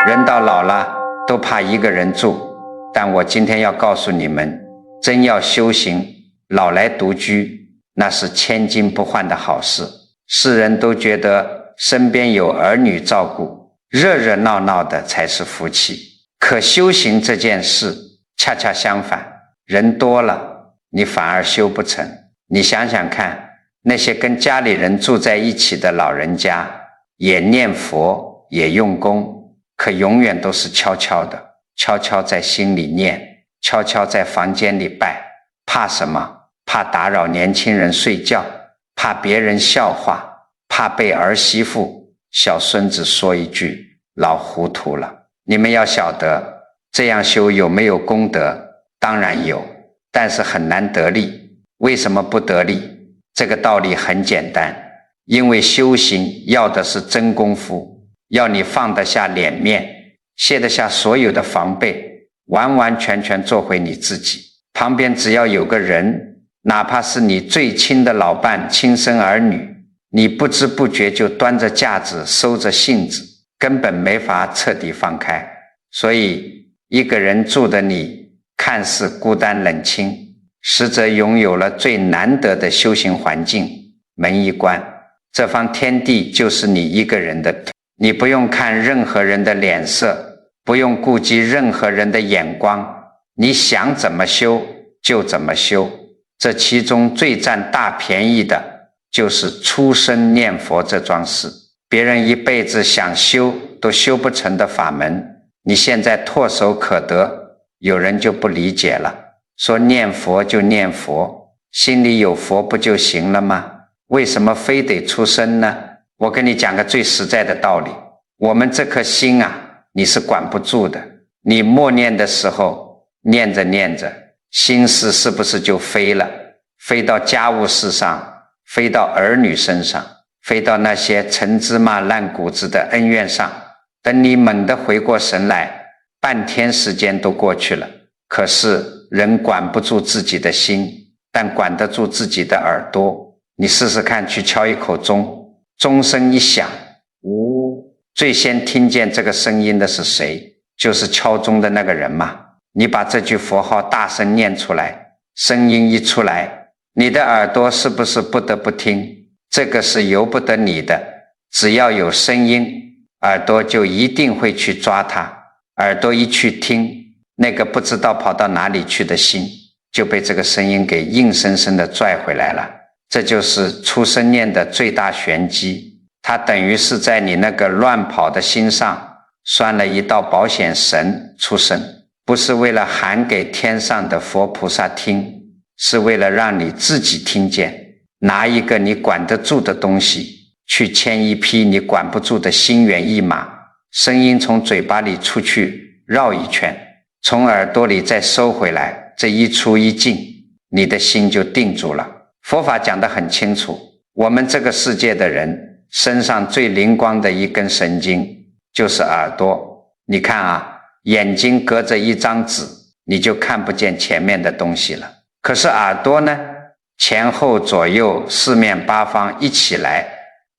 人到老了都怕一个人住，但我今天要告诉你们，真要修行，老来独居，那是千金不换的好事。世人都觉得身边有儿女照顾，热热闹闹的才是福气。可修行这件事恰恰相反，人多了你反而修不成。你想想看，那些跟家里人住在一起的老人家，也念佛也用功，可永远都是悄悄的，悄悄在心里念，悄悄在房间里拜。怕什么？怕打扰年轻人睡觉，怕别人笑话，怕被儿媳妇小孙子说一句老糊涂了。你们要晓得，这样修有没有功德？当然有，但是很难得力。为什么不得力？这个道理很简单，因为修行要的是真功夫，要你放得下脸面，卸得下所有的防备，完完全全做回你自己。旁边只要有个人，哪怕是你最亲的老伴、亲生儿女，你不知不觉就端着架子收着性子，根本没法彻底放开。所以一个人住的你看似孤单冷清，实则拥有了最难得的修行环境。门一关，这方天地就是你一个人的，你不用看任何人的脸色，不用顾及任何人的眼光，你想怎么修就怎么修。这其中最占大便宜的就是出生念佛这桩事。别人一辈子想修都修不成的法门，你现在唾手可得，有人就不理解了，说念佛就念佛，心里有佛不就行了吗？为什么非得出生呢？我跟你讲个最实在的道理，我们这颗心啊，你是管不住的。你默念的时候，念着念着，心思是不是就飞了？飞到家务事上，飞到儿女身上，飞到那些陈芝麻烂谷子的恩怨上。等你猛地回过神来，半天时间都过去了。可是人管不住自己的心，但管得住自己的耳朵。你试试看，去敲一口钟，钟声一响，最先听见这个声音的是谁？就是敲钟的那个人嘛。你把这句佛号大声念出来，声音一出来，你的耳朵是不是不得不听？这个是由不得你的，只要有声音，耳朵就一定会去抓它。耳朵一去听，那个不知道跑到哪里去的心就被这个声音给硬生生的拽回来了。这就是出生念的最大玄机，它等于是在你那个乱跑的心上拴了一道保险绳出生，不是为了喊给天上的佛菩萨听，是为了让你自己听见。拿一个你管得住的东西去牵一匹你管不住的心猿意马，声音从嘴巴里出去绕一圈，从耳朵里再收回来，这一出一进，你的心就定住了。佛法讲得很清楚，我们这个世界的人身上最灵光的一根神经就是耳朵。你看啊，眼睛隔着一张纸，你就看不见前面的东西了。可是耳朵呢，前后左右四面八方一起来，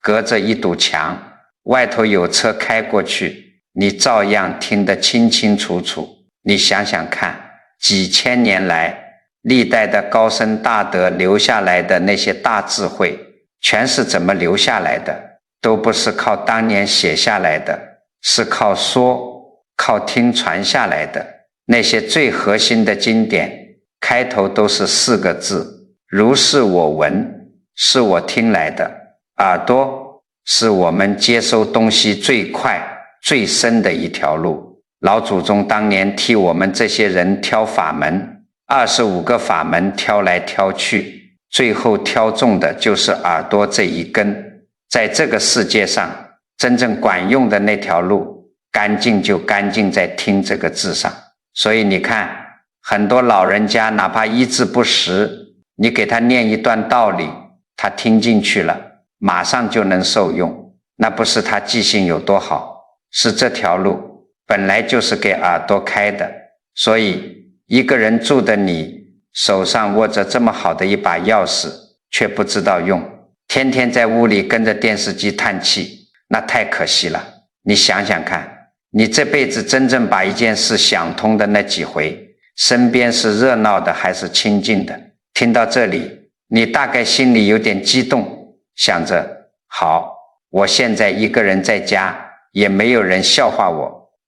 隔着一堵墙，外头有车开过去，你照样听得清清楚楚。你想想看，几千年来历代的高僧大德留下来的那些大智慧，全是怎么留下来的？都不是靠当年写下来的，是靠说、靠听传下来的。那些最核心的经典，开头都是4个字：如是我闻，是我听来的。耳朵是我们接收东西最快、最深的一条路。老祖宗当年替我们这些人挑法门，25个法门挑来挑去，最后挑中的就是耳朵这一根。在这个世界上，真正管用的那条路，干净就干净在听这个字上。所以你看，很多老人家哪怕一字不识，你给他念一段道理，他听进去了，马上就能受用。那不是他记性有多好，是这条路本来就是给耳朵开的。所以一个人住的你手上握着这么好的一把钥匙，却不知道用，天天在屋里跟着电视机叹气，那太可惜了。你想想看，你这辈子真正把一件事想通的那几回，身边是热闹的还是清静的？听到这里，你大概心里有点激动，想着，好，我现在一个人在家，也没有人笑话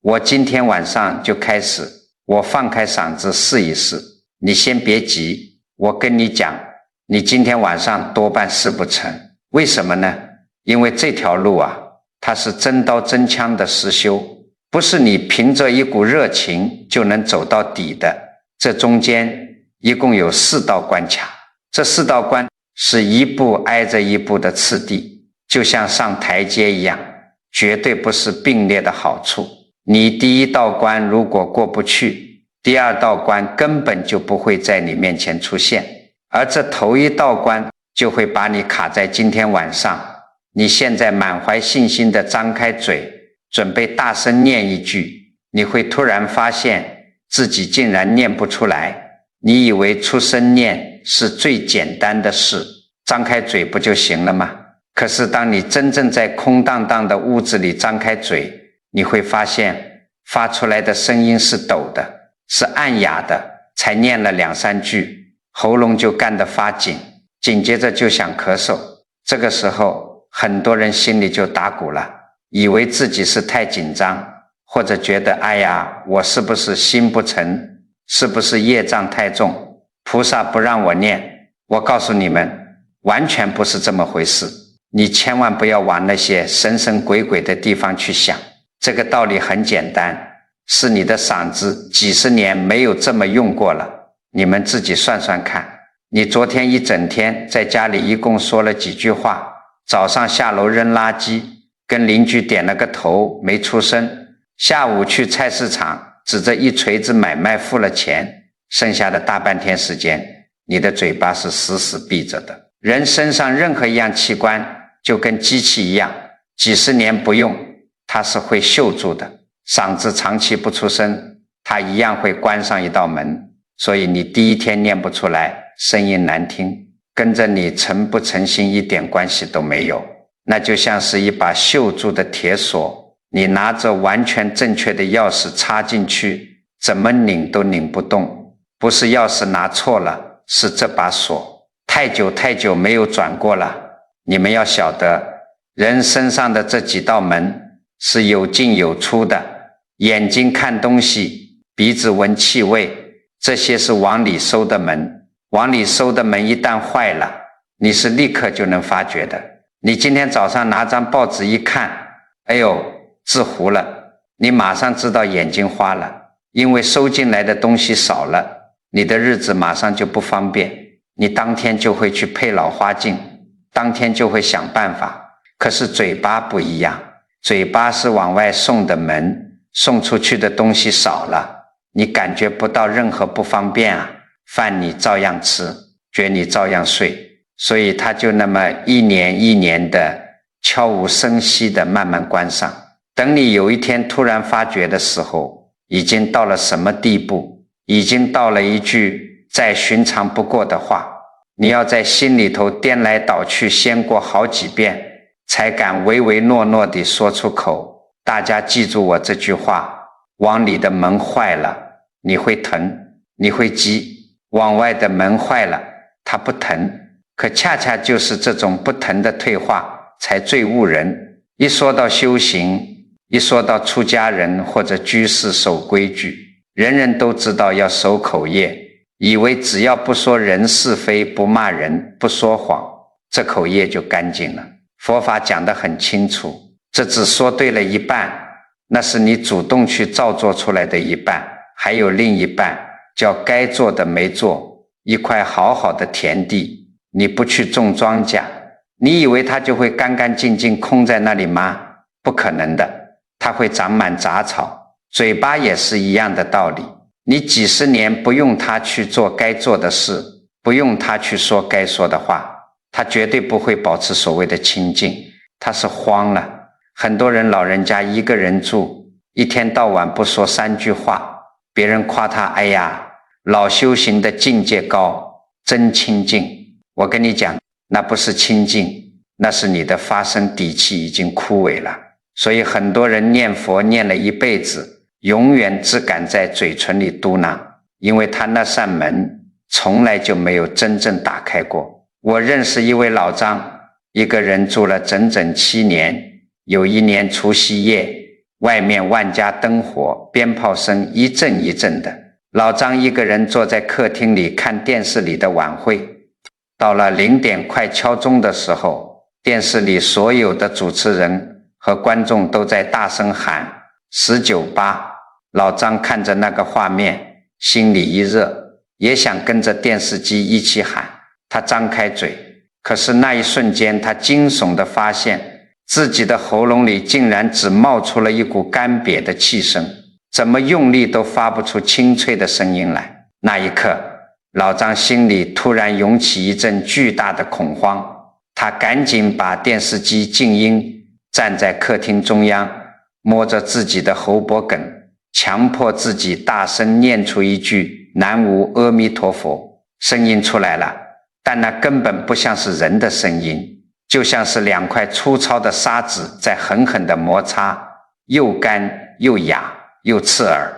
我今天晚上就开始，我放开嗓子试一试。你先别急，我跟你讲，你今天晚上多半试不成。为什么呢？因为这条路啊，它是真刀真枪的实修，不是你凭着一股热情就能走到底的。这中间一共有4道关卡，这4道关是一步挨着一步的次第，就像上台阶一样，绝对不是并列的好处。你第1道关如果过不去，第2道关根本就不会在你面前出现，而这头1道关就会把你卡在今天晚上。你现在满怀信心地张开嘴，准备大声念一句，你会突然发现自己竟然念不出来。你以为出声念是最简单的事，张开嘴不就行了吗？可是当你真正在空荡荡的屋子里张开嘴，你会发现发出来的声音是抖的，是暗哑的，才念了2、3句，喉咙就干得发紧，紧接着就想咳嗽。这个时候很多人心里就打鼓了，以为自己是太紧张，或者觉得哎呀，我是不是心不诚，是不是业障太重，菩萨不让我念。我告诉你们，完全不是这么回事。你千万不要往那些神神鬼鬼的地方去想，这个道理很简单，是你的嗓子几十年没有这么用过了。你们自己算算看，你昨天一整天在家里一共说了几句话，早上下楼扔垃圾，跟邻居点了个头没出声，下午去菜市场指着一锤子买卖付了钱，剩下的大半天时间，你的嘴巴是死死闭着的。人身上任何一样器官就跟机器一样，几十年不用，它是会锈住的。嗓子长期不出声，它一样会关上一道门。所以你第1天念不出来，声音难听，跟着你诚不诚心一点关系都没有。那就像是一把锈住的铁锁，你拿着完全正确的钥匙插进去，怎么拧都拧不动。不是钥匙拿错了，是这把锁太久没有转过了。你们要晓得，人身上的这几道门是有进有出的，眼睛看东西，鼻子闻气味，这些是往里收的门。往里收的门一旦坏了，你是立刻就能发觉的。你今天早上拿张报纸一看，哎呦，字糊了，你马上知道眼睛花了，因为收进来的东西少了，你的日子马上就不方便，你当天就会去配老花镜，当天就会想办法。可是嘴巴不一样，嘴巴是往外送的门，送出去的东西少了，你感觉不到任何不方便啊，饭你照样吃，觉你照样睡。所以它就那么一年一年的悄无声息的慢慢关上。等你有一天突然发觉的时候，已经到了什么地步？已经到了一句再寻常不过的话，你要在心里头颠来倒去先过好几遍，才敢唯唯诺诺地说出口。大家记住我这句话，往里的门坏了，你会疼，你会急；往外的门坏了，它不疼。可恰恰就是这种不疼的退化才最误人。一说到修行，一说到出家人或者居士守规矩，人人都知道要守口业，以为只要不说人是非，不骂人，不说谎，这口业就干净了。佛法讲得很清楚，这只说对了一半，那是你主动去造作出来的一半，还有另一半叫该做的没做。一块好好的田地，你不去种庄稼，你以为它就会干干净净空在那里吗？不可能的，它会长满杂草。嘴巴也是一样的道理，你几十年不用它去做该做的事，不用它去说该说的话，它绝对不会保持所谓的清净，它是慌了。很多人老人家一个人住，一天到晚不说3句话，别人夸他，哎呀，老修行的境界高，真清净。我跟你讲，那不是清净，那是你的发声底气已经枯萎了。所以很多人念佛念了一辈子，永远只敢在嘴唇里嘟囔，因为他那扇门从来就没有真正打开过。我认识一位老张，一个人住了整整7年，有一年除夕夜，外面万家灯火，鞭炮声一阵一阵的，老张一个人坐在客厅里看电视里的晚会。到了0点快敲钟的时候，电视里所有的主持人和观众都在大声喊198。老张看着那个画面，心里一热，也想跟着电视机一起喊。他张开嘴，可是那一瞬间，他惊悚地发现自己的喉咙里竟然只冒出了一股干瘪的气声，怎么用力都发不出清脆的声音来。那一刻，老张心里突然涌起一阵巨大的恐慌，他赶紧把电视机静音，站在客厅中央，摸着自己的喉脖梗，强迫自己大声念出一句南无阿弥陀佛。声音出来了，但那根本不像是人的声音，就像是2块粗糙的砂纸在狠狠地摩擦，又干又哑又刺耳。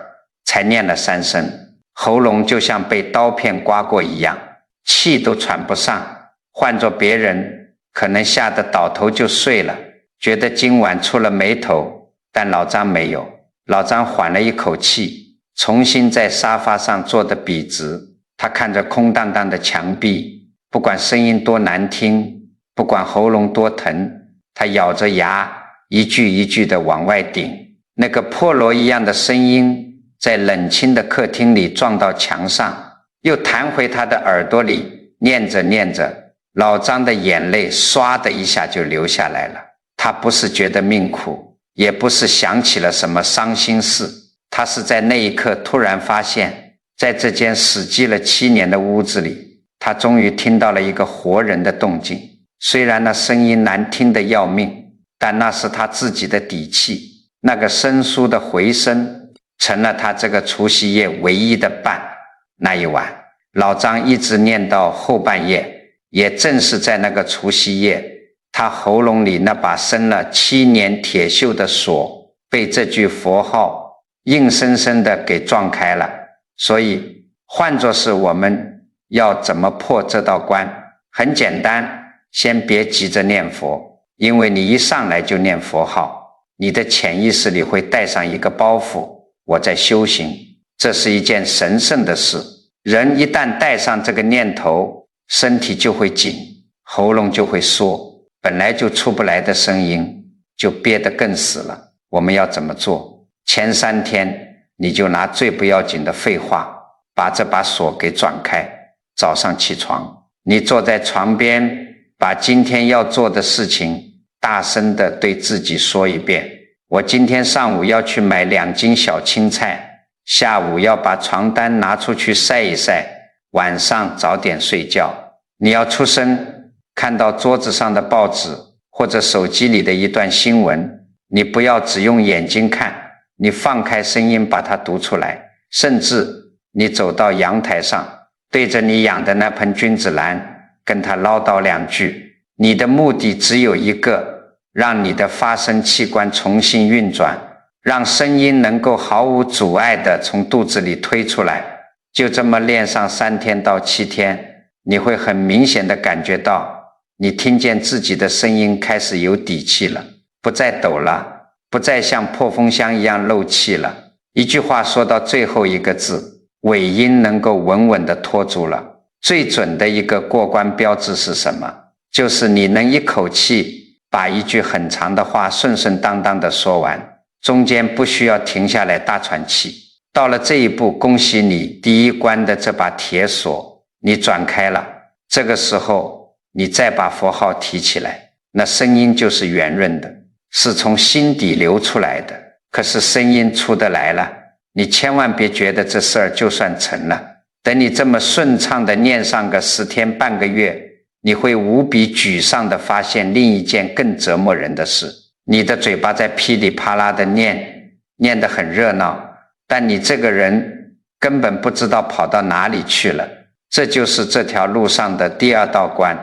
才念了3声，喉咙就像被刀片刮过一样，气都喘不上。换做别人可能吓得倒头就睡了，觉得今晚出了眉头，但老张没有。老张缓了一口气，重新在沙发上坐得笔直。他看着空荡荡的墙壁，不管声音多难听，不管喉咙多疼，他咬着牙一句一句地往外顶。那个破锣一样的声音在冷清的客厅里撞到墙上，又弹回他的耳朵里。念着念着，老张的眼泪唰的一下就流下来了。他不是觉得命苦，也不是想起了什么伤心事，他是在那一刻突然发现，在这间死寂了7年的屋子里，他终于听到了一个活人的动静。虽然那声音难听得要命，但那是他自己的底气。那个生疏的回声成了他这个除夕夜唯一的伴。那一晚，老张一直念到后半夜，也正是在那个除夕夜，他喉咙里那把生了7年铁锈的锁被这句佛号硬生生的给撞开了。所以换作是我们要怎么破这道关？很简单，先别急着念佛，因为你一上来就念佛号，你的潜意识里会带上一个包袱，我在修行，这是一件神圣的事。人一旦带上这个念头，身体就会紧，喉咙就会缩，本来就出不来的声音就憋得更死了。我们要怎么做？前3天你就拿最不要紧的废话把这把锁给转开。早上起床，你坐在床边，把今天要做的事情大声地对自己说一遍。我今天上午要去买2斤小青菜，下午要把床单拿出去晒一晒，晚上早点睡觉。你要出声，看到桌子上的报纸或者手机里的一段新闻，你不要只用眼睛看，你放开声音把它读出来。甚至你走到阳台上，对着你养的那盆君子兰跟他唠叨2句。你的目的只有一个，让你的发声器官重新运转，让声音能够毫无阻碍地从肚子里推出来。就这么练上3天到7天，你会很明显地感觉到，你听见自己的声音开始有底气了，不再抖了，不再像破风箱一样漏气了。一句话说到最后一个字，尾音能够稳稳地拖住了。最准的一个过关标志是什么？就是你能一口气把一句很长的话顺顺当当地说完，中间不需要停下来大喘气。到了这一步，恭喜你，第一关的这把铁锁你转开了。这个时候你再把佛号提起来，那声音就是圆润的，是从心底流出来的。可是声音出得来了，你千万别觉得这事儿就算成了。等你这么顺畅地念上个10天半个月，你会无比沮丧地发现另一件更折磨人的事。你的嘴巴在噼里啪啦地念得很热闹，但你这个人根本不知道跑到哪里去了。这就是这条路上的第2道关，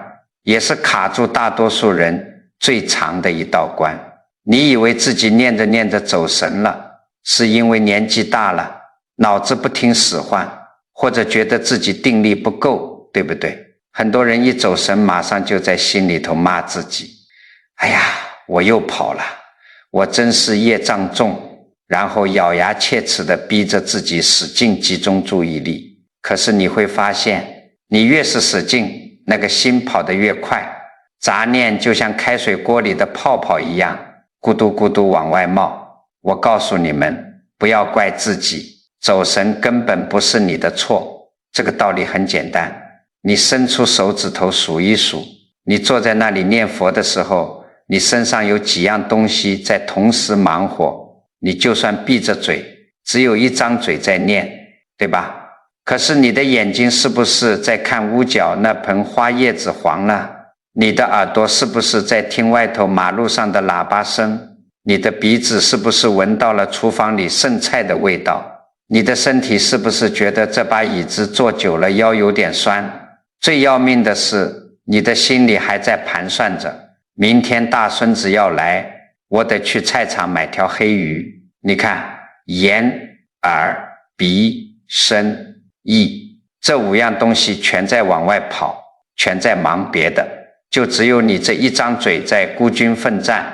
也是卡住大多数人最长的一道关。你以为自己念着念着走神了，是因为年纪大了，脑子不听使唤，或者觉得自己定力不够，对不对？很多人一走神，马上就在心里头骂自己，哎呀，我又跑了，我真是业障重，然后咬牙切齿地逼着自己使劲集中注意力。可是你会发现，你越是使劲，那个心跑得越快，杂念就像开水锅里的泡泡一样，咕嘟咕嘟往外冒。我告诉你们，不要怪自己，走神根本不是你的错。这个道理很简单，你伸出手指头数一数，你坐在那里念佛的时候，你身上有几样东西在同时忙活，你就算闭着嘴，只有一张嘴在念，对吧？可是你的眼睛是不是在看屋角那盆花叶子黄了？你的耳朵是不是在听外头马路上的喇叭声？你的鼻子是不是闻到了厨房里剩菜的味道？你的身体是不是觉得这把椅子坐久了腰有点酸？最要命的是，你的心里还在盘算着，明天大孙子要来，我得去菜场买条黑鱼。你看，眼、耳、鼻、身、意，这5样东西全在往外跑，全在忙别的，就只有你这一张嘴在孤军奋战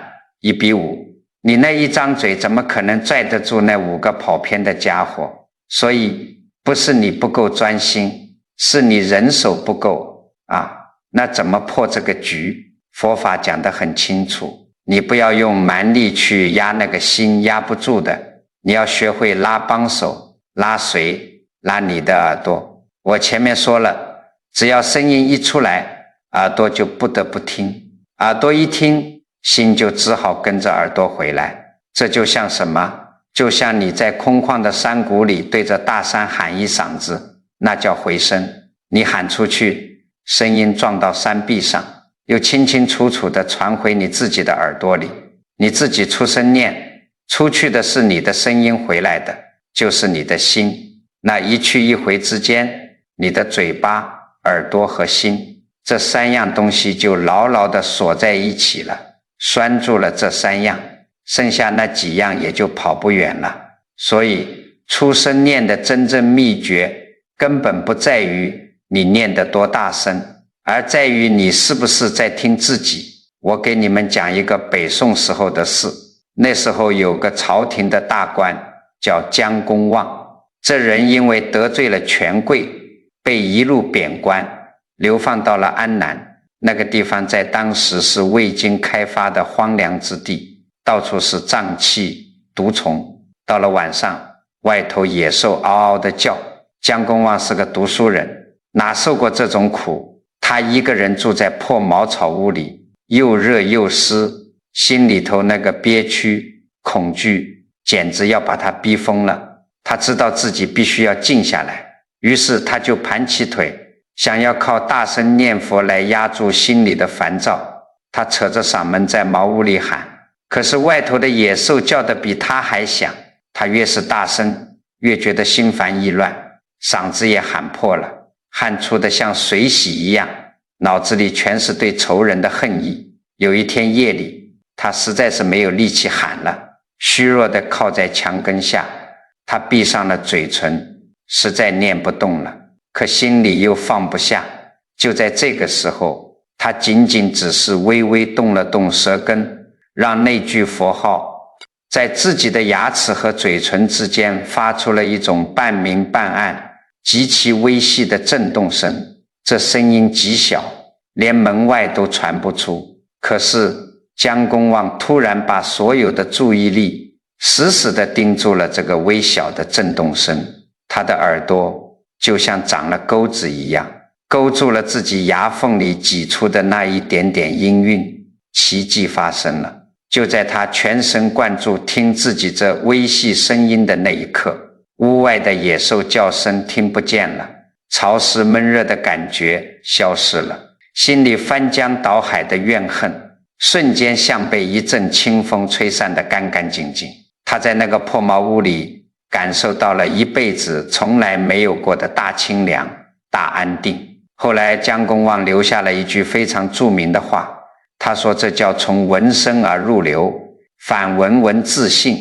，1比5，你那一张嘴怎么可能拽得住那5个跑偏的家伙？所以不是你不够专心，是你人手不够啊。那怎么破这个局？佛法讲得很清楚，你不要用蛮力去压那个心，压不住的，你要学会拉帮手，拉谁？拉你的耳朵。我前面说了，只要声音一出来，耳朵就不得不听，耳朵一听，心就只好跟着耳朵回来。这就像什么？就像你在空旷的山谷里对着大山喊一嗓子，那叫回声。你喊出去，声音撞到山壁上，又清清楚楚地传回你自己的耳朵里，你自己出声念，出去的是你的声音，回来的就是你的心。那一去一回之间，你的嘴巴、耳朵和心这3样东西就牢牢地锁在一起了，拴住了这3样，剩下那几样也就跑不远了。所以出声念的真正秘诀根本不在于你念得多大声，而在于你是不是在听自己。我给你们讲一个北宋时候的事，那时候有个朝廷的大官叫姜公望，这人因为得罪了权贵，被一路贬官，流放到了安南。那个地方在当时是未经开发的荒凉之地，到处是瘴气、毒虫。到了晚上，外头野兽嗷嗷的叫。姜公望是个读书人，哪受过这种苦？他一个人住在破茅草屋里，又热又湿，心里头那个憋屈、恐惧，简直要把他逼疯了。他知道自己必须要静下来，于是他就盘起腿，想要靠大声念佛来压住心里的烦躁。他扯着嗓门在茅屋里喊，可是外头的野兽叫得比他还响。他越是大声，越觉得心烦意乱，嗓子也喊破了，汗出得像水洗一样，脑子里全是对仇人的恨意。有一天夜里，他实在是没有力气喊了，虚弱地靠在墙根下，他闭上了嘴唇，实在念不动了，可心里又放不下。就在这个时候，他仅仅只是微微动了动舌根，让那句佛号在自己的牙齿和嘴唇之间发出了一种半明半暗、极其微细的震动声。这声音极小，连门外都传不出。可是姜公望突然把所有的注意力死死地盯住了这个微小的震动声，他的耳朵就像长了钩子一样，勾住了自己牙缝里挤出的那一点点音韵。奇迹发生了，就在他全神贯注听自己这微细声音的那一刻，屋外的野兽叫声听不见了，潮湿闷热的感觉消失了，心里翻江倒海的怨恨瞬间像被一阵清风吹散得干干净净。他在那个破茅屋里感受到了一辈子从来没有过的大清凉、大安定。后来姜公望留下了一句非常著名的话，他说这叫从闻声而入流，反闻闻自性。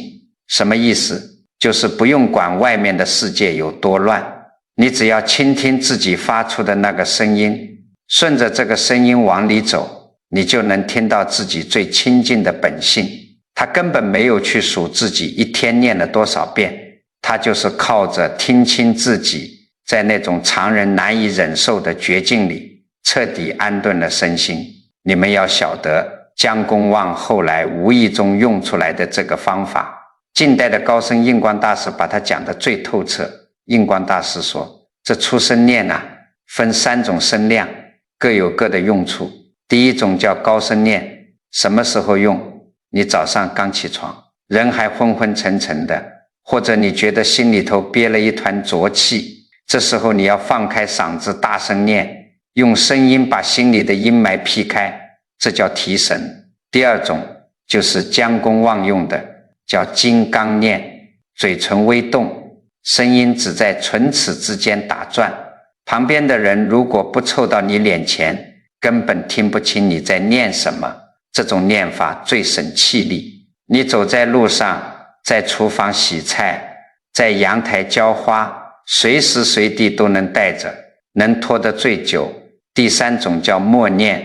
什么意思？就是不用管外面的世界有多乱，你只要倾听自己发出的那个声音，顺着这个声音往里走，你就能听到自己最亲近的本性。他根本没有去数自己一天念了多少遍，他就是靠着听清自己在那种常人难以忍受的绝境里彻底安顿了身心。你们要晓得姜公望后来无意中用出来的这个方法，近代的高僧印光大师把它讲得最透彻。印光大师说，这出生念分3种声量，各有各的用处。第一种叫高声念，什么时候用？你早上刚起床，人还昏昏沉沉的，或者你觉得心里头憋了一团浊气，这时候你要放开嗓子大声念，用声音把心里的阴霾劈开，这叫提神。第二种就是姜公望用的，叫金刚念，嘴唇微动，声音只在唇齿之间打转，旁边的人如果不凑到你脸前，根本听不清你在念什么。这种念法最省气力。你走在路上，在厨房洗菜，在阳台浇花，随时随地都能带着，能拖得最久。第3种叫默念，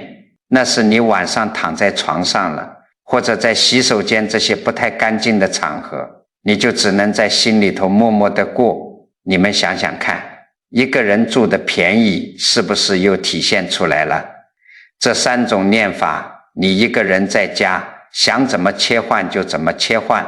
那是你晚上躺在床上了，或者在洗手间这些不太干净的场合，你就只能在心里头默默地过。你们想想看，一个人住的便宜是不是又体现出来了？这3种念法，你一个人在家想怎么切换就怎么切换。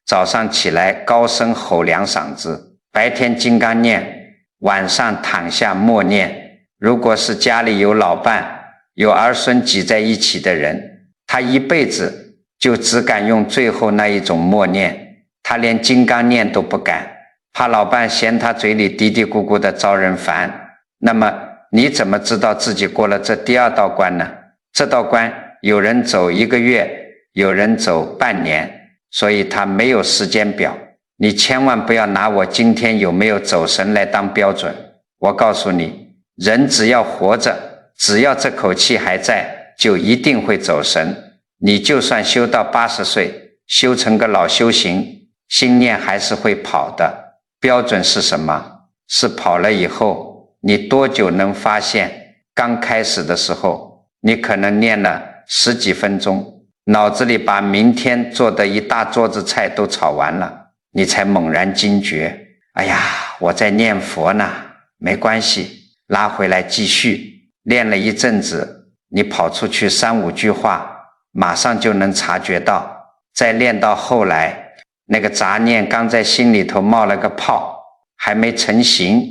早上起来高声吼2嗓子，白天金刚念，晚上躺下默念。如果是家里有老伴，有儿孙挤在一起的人，他一辈子就只敢用最后那一种默念，他连金刚念都不敢，怕老伴嫌他嘴里嘀嘀咕咕的招人烦。那么你怎么知道自己过了这第2道关呢？这道关有人走1个月，有人走半年，所以他没有时间表。你千万不要拿我今天有没有走神来当标准。我告诉你，人只要活着，只要这口气还在，就一定会走神。你就算修到80岁，修成个老修行，心念还是会跑的。标准是什么？是跑了以后，你多久能发现？刚开始的时候，你可能念了10几分钟，脑子里把明天做的一大桌子菜都炒完了，你才猛然惊觉，哎呀，我在念佛呢。没关系，拉回来继续。练了一阵子，你跑出去3、5句话，马上就能察觉到。再练到后来，那个杂念刚在心里头冒了个泡，还没成型，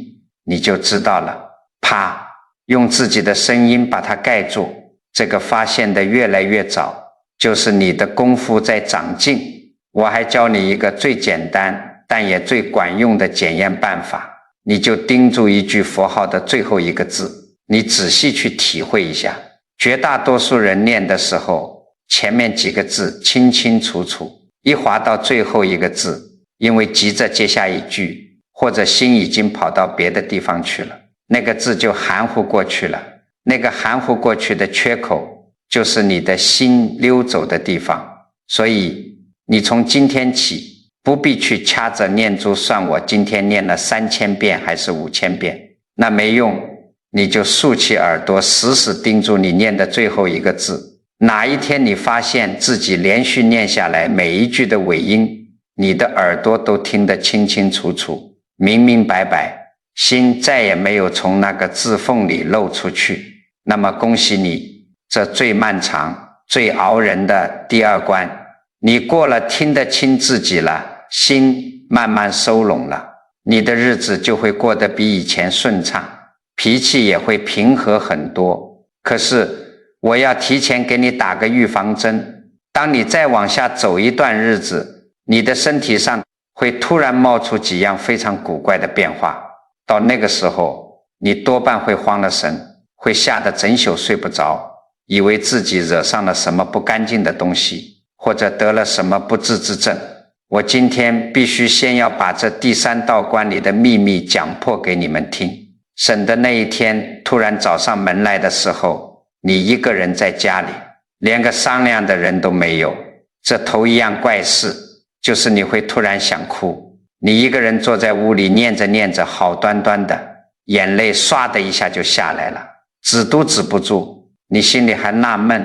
你就知道了。啪，用自己的声音把它盖住。这个发现的越来越早，就是你的功夫在长进。我还教你一个最简单但也最管用的检验办法，你就盯住一句佛号的最后1个字，你仔细去体会一下。绝大多数人念的时候，前面几个字清清楚楚，一滑到最后1个字，因为急着接下一句，或者心已经跑到别的地方去了，那个字就含糊过去了。那个含糊过去的缺口，就是你的心溜走的地方。所以你从今天起，不必去掐着念珠算我今天念了3000遍还是5000遍，那没用。你就竖起耳朵，死死盯住你念的最后1个字。哪一天你发现自己连续念下来每一句的尾音，你的耳朵都听得清清楚楚，明明白白，心再也没有从那个字缝里漏出去，那么恭喜你，这最漫长最熬人的第2关你过了，听得清自己了，心慢慢收拢了，你的日子就会过得比以前顺畅，脾气也会平和很多。可是我要提前给你打个预防针，当你再往下走一段日子，你的身体上会突然冒出几样非常古怪的变化，到那个时候你多半会慌了神，会吓得整宿睡不着，以为自己惹上了什么不干净的东西，或者得了什么不治之症。我今天必须先要把这第3道关里的秘密讲破给你们听，省得那一天突然找上门来的时候，你一个人在家里，连个商量的人都没有，这头一样怪事就是你会突然想哭，你一个人坐在屋里念着念着，好端端的眼泪唰的一下就下来了，止都止不住，你心里还纳闷，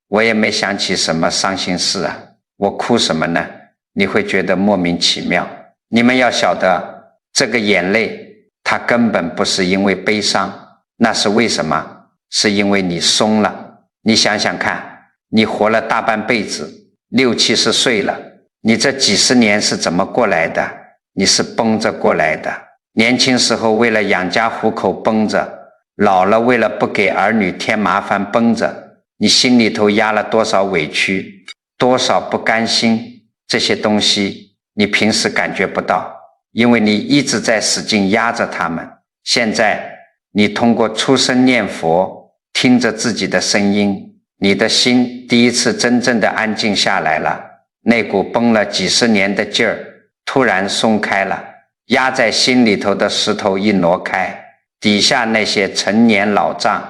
我也没想起什么伤心事啊，我哭什么呢？你会觉得莫名其妙。你们要晓得，这个眼泪它根本不是因为悲伤，那是为什么？是因为你松了。你想想看，你活了大半辈子，60、70岁了，你这几十年是怎么过来的？你是绷着过来的。年轻时候为了养家糊口绷着，老了为了不给儿女添麻烦绷着，你心里头压了多少委屈，多少不甘心，这些东西你平时感觉不到，因为你一直在使劲压着他们。现在你通过出声念佛，听着自己的声音，你的心第一次真正的安静下来了，那股绷了几十年的劲儿突然松开了，压在心里头的石头一挪开，底下那些陈年老账，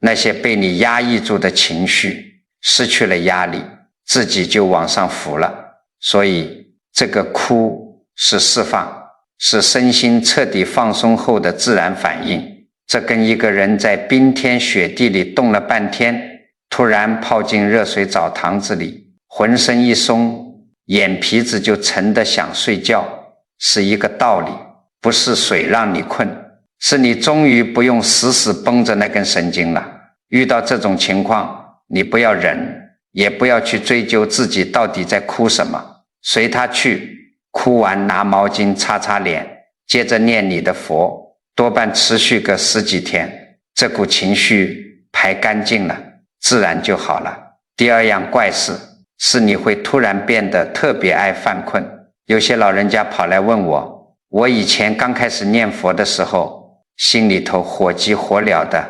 那些被你压抑住的情绪失去了压力，自己就往上浮了。所以这个哭是释放，是身心彻底放松后的自然反应。这跟一个人在冰天雪地里冻了半天，突然泡进热水澡堂子里，浑身一松，眼皮子就沉得想睡觉，是一个道理。不是水让你困，是你终于不用死死绷着那根神经了。遇到这种情况，你不要忍，也不要去追究自己到底在哭什么，随他去，哭完拿毛巾擦擦脸，接着念你的佛，多半持续个10几天，这股情绪排干净了，自然就好了。第二样怪事是你会突然变得特别爱犯困。有些老人家跑来问我，我以前刚开始念佛的时候，心里头火急火燎的，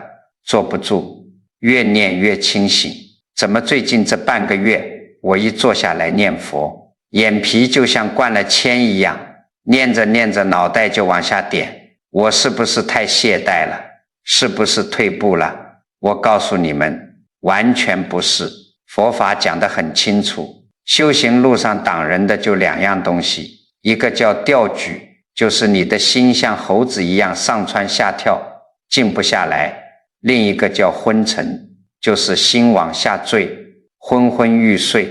坐不住，越念越清醒，怎么最近这半个月，我一坐下来念佛，眼皮就像灌了铅一样，念着念着脑袋就往下点，我是不是太懈怠了？是不是退步了？我告诉你们，完全不是。佛法讲得很清楚，修行路上挡人的就2样东西，一个叫吊举，就是你的心像猴子一样上蹿下跳，静不下来；另一个叫昏沉，就是心往下坠，昏昏欲睡。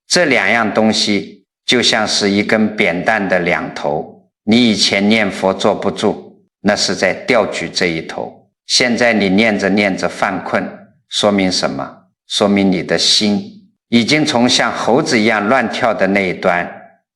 这2样东西就像是一根扁担的2头，你以前念佛坐不住，那是在吊举这一头，现在你念着念着犯困，说明什么？说明你的心已经从像猴子一样乱跳的那一端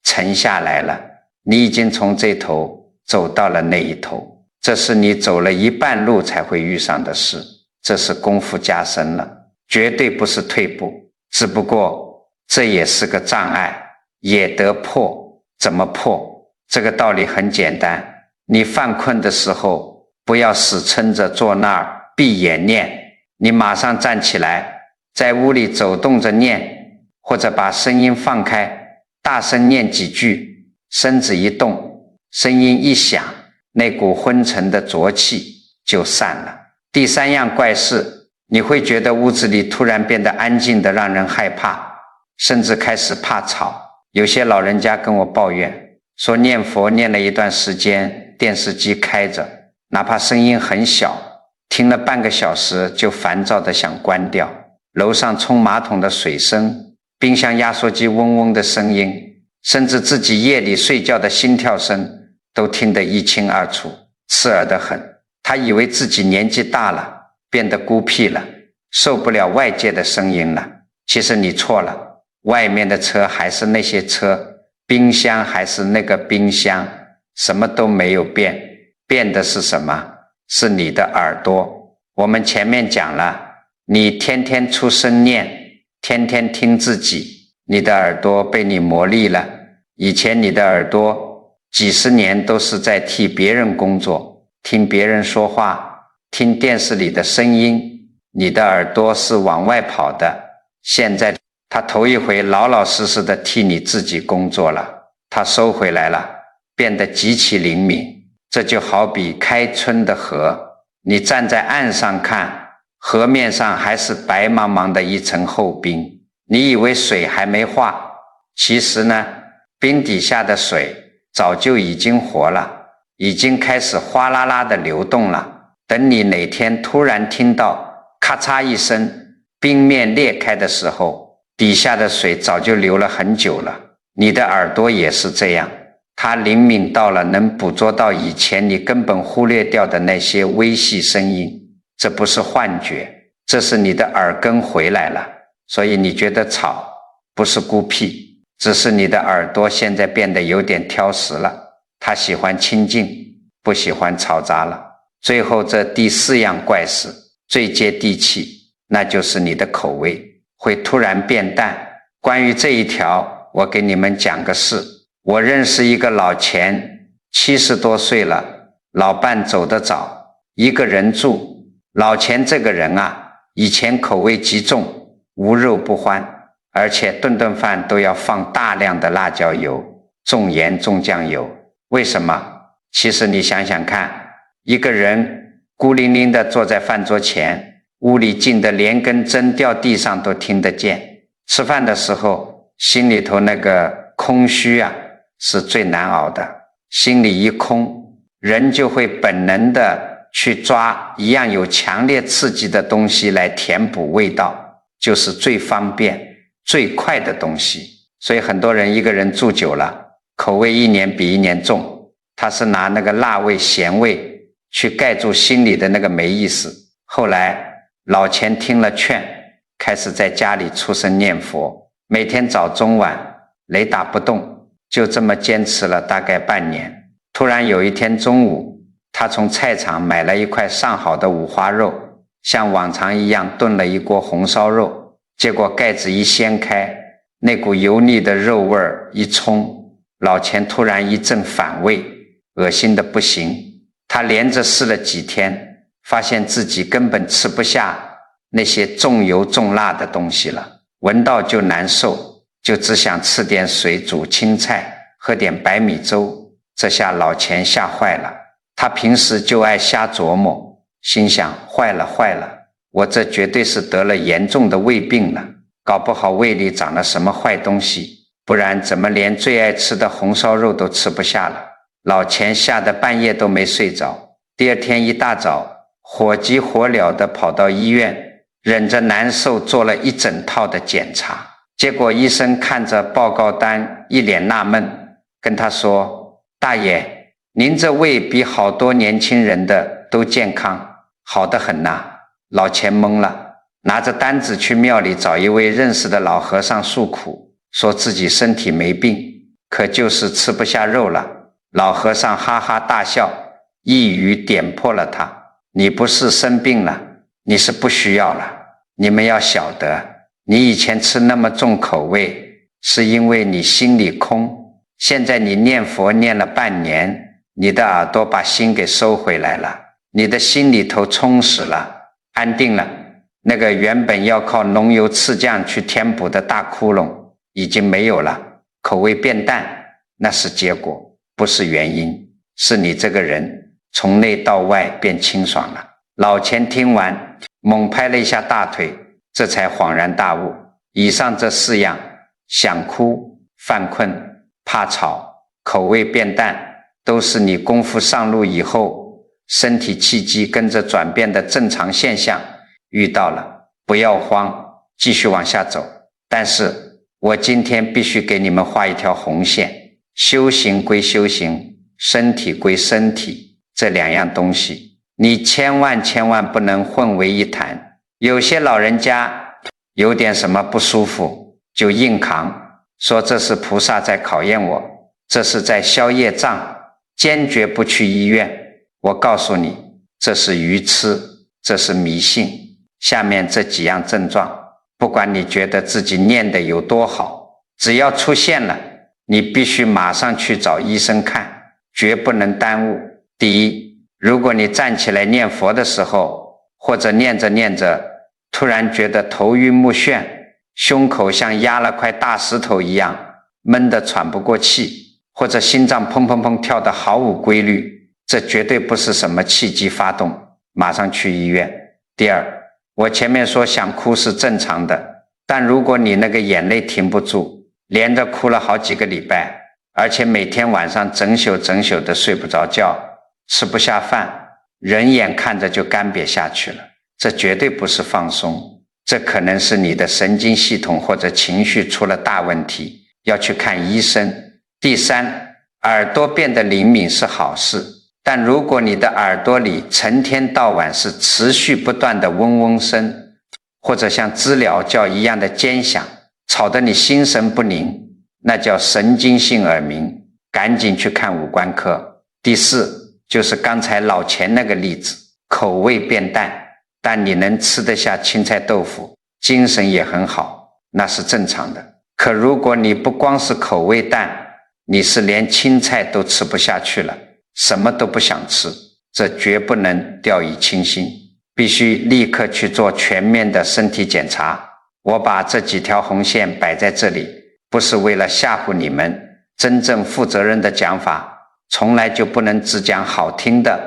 沉下来了，你已经从这头走到了那一头，这是你走了一半路才会遇上的事，这是功夫加深了，绝对不是退步，只不过这也是个障碍，也得破。怎么破？这个道理很简单，你犯困的时候不要死撑着坐那儿闭眼念，你马上站起来，在屋里走动着念，或者把声音放开，大声念几句，身子一动，声音一响，那股昏沉的浊气就散了。第3样怪事，你会觉得屋子里突然变得安静的让人害怕，甚至开始怕吵。有些老人家跟我抱怨说，念佛念了一段时间，电视机开着，哪怕声音很小，听了半个小时就烦躁的想关掉。楼上冲马桶的水声，冰箱压缩机嗡嗡的声音，甚至自己夜里睡觉的心跳声都听得一清二楚，刺耳得很。他以为自己年纪大了，变得孤僻了，受不了外界的声音了。其实你错了，外面的车还是那些车，冰箱还是那个冰箱，什么都没有变，变的是什么？是你的耳朵。我们前面讲了，你天天出声念，天天听自己，你的耳朵被你磨砺了。以前你的耳朵几十年都是在替别人工作，听别人说话，听电视里的声音，你的耳朵是往外跑的。现在他头一回老老实实的替你自己工作了，他收回来了，变得极其灵敏。这就好比开春的河，你站在岸上看，河面上还是白茫茫的一层厚冰，你以为水还没化，其实呢，冰底下的水早就已经活了，已经开始哗啦啦的流动了。等你哪天突然听到咔嚓一声冰面裂开的时候，底下的水早就流了很久了。你的耳朵也是这样，它灵敏到了能捕捉到以前你根本忽略掉的那些微细声音。这不是幻觉，这是你的耳根回来了。所以你觉得吵不是孤僻，只是你的耳朵现在变得有点挑食了，它喜欢清静，不喜欢嘈杂了。最后这第4样怪事最接地气，那就是你的口味会突然变淡。关于这一条，我给你们讲个事。我认识一个老钱，70多岁了，老伴走得早，一个人住。老钱这个人啊，以前口味极重，无肉不欢，而且顿顿饭都要放大量的辣椒油，重盐重酱油。为什么？其实你想想看，一个人孤零零地坐在饭桌前，屋里静得连根针掉地上都听得见。吃饭的时候，心里头那个空虚啊，是最难熬的。心里一空，人就会本能的去抓一样有强烈刺激的东西来填补味道，就是最方便最快的东西。所以很多人一个人住久了，口味一年比一年重，他是拿那个辣味咸味去盖住心里的那个没意思。后来老钱听了劝，开始在家里出声念佛，每天早中晚雷打不动，就这么坚持了大概半年。突然有一天中午，他从菜场买了一块上好的五花肉，像往常一样炖了一锅红烧肉，结果盖子一掀开，那股油腻的肉味一冲，老钱突然一阵反胃，恶心的不行。他连着试了几天，发现自己根本吃不下那些重油重辣的东西了，闻到就难受，就只想吃点水煮青菜，喝点白米粥。这下老钱吓坏了，他平时就爱瞎琢磨，心想坏了，我这绝对是得了严重的胃病了，搞不好胃里长了什么坏东西，不然怎么连最爱吃的红烧肉都吃不下了。老钱吓得半夜都没睡着，第二天一大早火急火燎地跑到医院，忍着难受做了一整套的检查。结果医生看着报告单一脸纳闷，跟他说，大爷，您这胃比好多年轻人的都健康，好得很呐。老钱懵了，拿着单子去庙里找一位认识的老和尚诉苦，说自己身体没病，可就是吃不下肉了。老和尚哈哈大笑，一语点破了他，你不是生病了，你是不需要了。你们要晓得，你以前吃那么重口味，是因为你心里空，现在你念佛念了半年，你的耳朵把心给收回来了，你的心里头充实了，安定了，那个原本要靠浓油赤酱去填补的大窟窿已经没有了，口味变淡，那是结果，不是原因，是你这个人从内到外变清爽了。老钱听完猛拍了一下大腿，这才恍然大悟，以上这4样，想哭、犯困、怕吵、口味变淡，都是你功夫上路以后身体气机跟着转变的正常现象，遇到了不要慌，继续往下走。但是我今天必须给你们画一条红线，修行归修行，身体归身体，这2样东西你千万不能混为一谈。有些老人家有点什么不舒服就硬扛，说这是菩萨在考验我，这是在消业障，坚决不去医院。我告诉你，这是愚痴，这是迷信。下面这几样症状，不管你觉得自己念得有多好，只要出现了，你必须马上去找医生看，绝不能耽误。第一，如果你站起来念佛的时候，或者念着念着突然觉得头晕目眩，胸口像压了块大石头一样闷得喘不过气，或者心脏砰砰砰跳得毫无规律，这绝对不是什么气机发动，马上去医院。第二，我前面说想哭是正常的，但如果你那个眼泪停不住，连着哭了好几个礼拜，而且每天晚上整宿的睡不着觉，吃不下饭，人眼看着就干瘪下去了。这绝对不是放松，这可能是你的神经系统或者情绪出了大问题，要去看医生。第三，耳朵变得灵敏是好事，但如果你的耳朵里成天到晚是持续不断的嗡嗡声，或者像知了叫一样的尖响，吵得你心神不宁，那叫神经性耳鸣，赶紧去看五官科。第四，就是刚才老钱那个例子，口味变淡，但你能吃得下青菜豆腐，精神也很好，那是正常的。可如果你不光是口味淡，你是连青菜都吃不下去了，什么都不想吃，这绝不能掉以轻心，必须立刻去做全面的身体检查。我把这几条红线摆在这里，不是为了吓唬你们，真正负责任的讲法，从来就不能只讲好听的，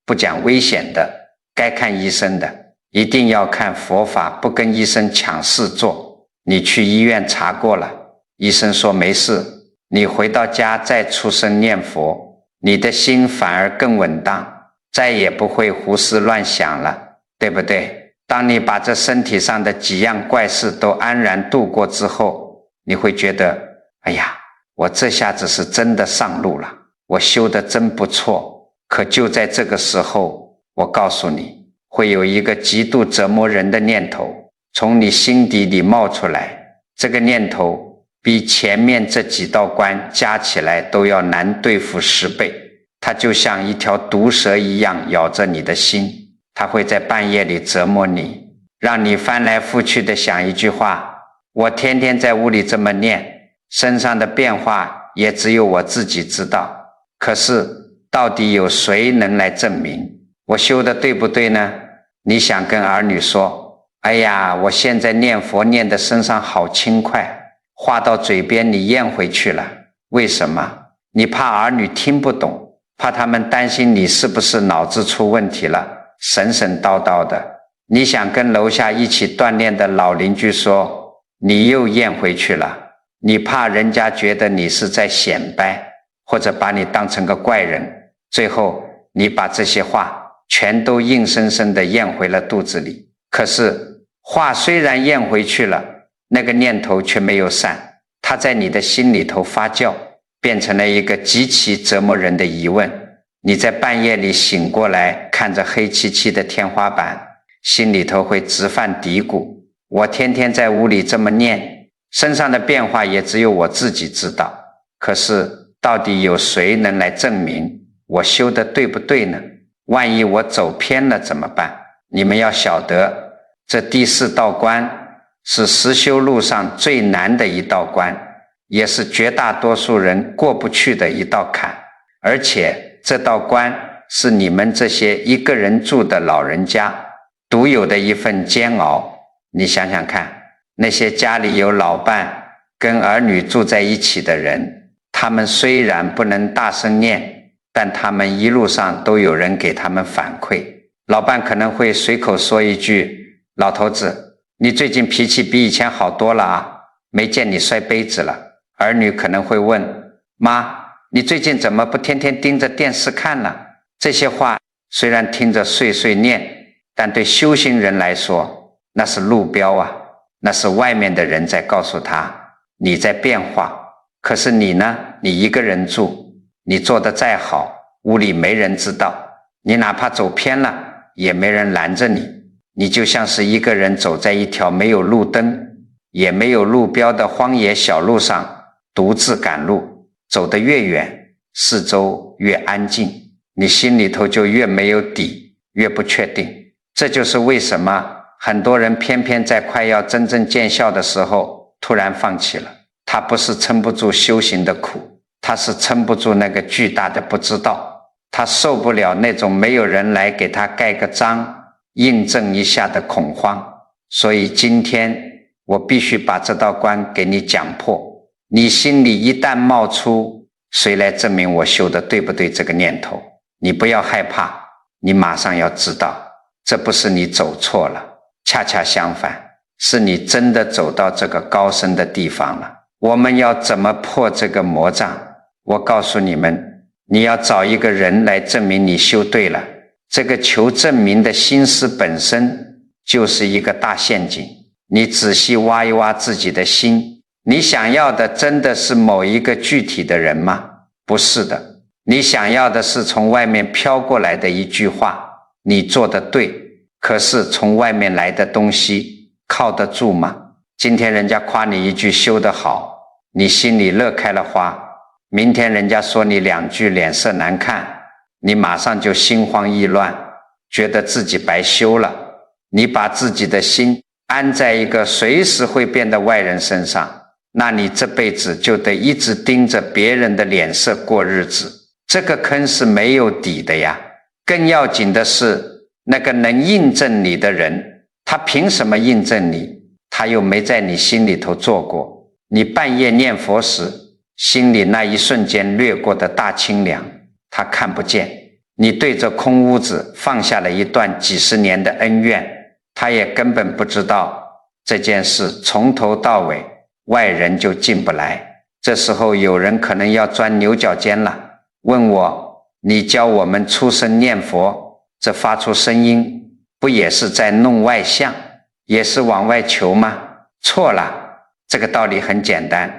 不讲危险的，该看医生的，一定要看佛法，不跟医生抢事做。你去医院查过了，医生说没事，你回到家再出声念佛，你的心反而更稳当，再也不会胡思乱想了，对不对？当你把这身体上的几样怪事都安然度过之后，你会觉得，哎呀，我这下子是真的上路了，我修得真不错。可就在这个时候，我告诉你，会有一个极度折磨人的念头从你心底里冒出来，这个念头比前面这几道关加起来都要难对付10倍，它就像一条毒蛇一样咬着你的心，它会在半夜里折磨你，让你翻来覆去的想一句话，我天天在屋里这么念，身上的变化也只有我自己知道，可是到底有谁能来证明我修的对不对呢？你想跟儿女说，哎呀，我现在念佛念的身上好轻快，话到嘴边你咽回去了，为什么？你怕儿女听不懂，怕他们担心你是不是脑子出问题了，神神叨叨的。你想跟楼下一起锻炼的老邻居说，你又咽回去了，你怕人家觉得你是在显摆，或者把你当成个怪人，最后你把这些话全都硬生生地咽回了肚子里。可是话虽然咽回去了，那个念头却没有散，它在你的心里头发酵，变成了一个极其折磨人的疑问。你在半夜里醒过来，看着黑漆漆的天花板，心里头会直犯嘀咕，我天天在屋里这么念，身上的变化也只有我自己知道，可是到底有谁能来证明我修的对不对呢？万一我走偏了怎么办？你们要晓得，这第4道关是实修路上最难的一道关，也是绝大多数人过不去的一道坎，而且这道关是你们这些一个人住的老人家独有的一份煎熬。你想想看，那些家里有老伴跟儿女住在一起的人，他们虽然不能大声念，但他们一路上都有人给他们反馈。老伴可能会随口说一句，老头子，你最近脾气比以前好多了啊，没见你摔杯子了。儿女可能会问，妈，你最近怎么不天天盯着电视看了？这些话虽然听着碎碎念，但对修行人来说，那是路标啊，那是外面的人在告诉他，你在变化。可是你呢？你一个人住，你做得再好，屋里没人知道，你哪怕走偏了，也没人拦着你，你就像是一个人走在一条没有路灯也没有路标的荒野小路上，独自赶路，走得越远，四周越安静，你心里头就越没有底，越不确定。这就是为什么很多人偏偏在快要真正见效的时候突然放弃了。他不是撑不住修行的苦，他是撑不住那个巨大的不知道，他受不了那种没有人来给他盖个章印证一下的恐慌。所以今天我必须把这道关给你讲破，你心里一旦冒出谁来证明我修的对不对这个念头，你不要害怕，你马上要知道，这不是你走错了，恰恰相反，是你真的走到这个高深的地方了。我们要怎么破这个魔障？我告诉你们，你要找一个人来证明你修对了。这个求证明的心思本身就是一个大陷阱。你仔细挖一挖自己的心，你想要的真的是某一个具体的人吗？不是的，你想要的是从外面飘过来的一句话，你做得对，可是从外面来的东西靠得住吗？今天人家夸你一句修得好，你心里乐开了花，明天人家说你两句脸色难看，你马上就心慌意乱，觉得自己白修了。你把自己的心安在一个随时会变的外人身上，那你这辈子就得一直盯着别人的脸色过日子，这个坑是没有底的呀。更要紧的是，那个能印证你的人，他凭什么印证你？他又没在你心里头做过。你半夜念佛时，心里那一瞬间掠过的大清凉，他看不见。你对着空屋子放下了一段几十年的恩怨，他也根本不知道这件事从头到尾外人就进不来。这时候有人可能要钻牛角尖了，问我，你教我们出声念佛，这发出声音不也是在弄外相，也是往外求吗？错了，这个道理很简单，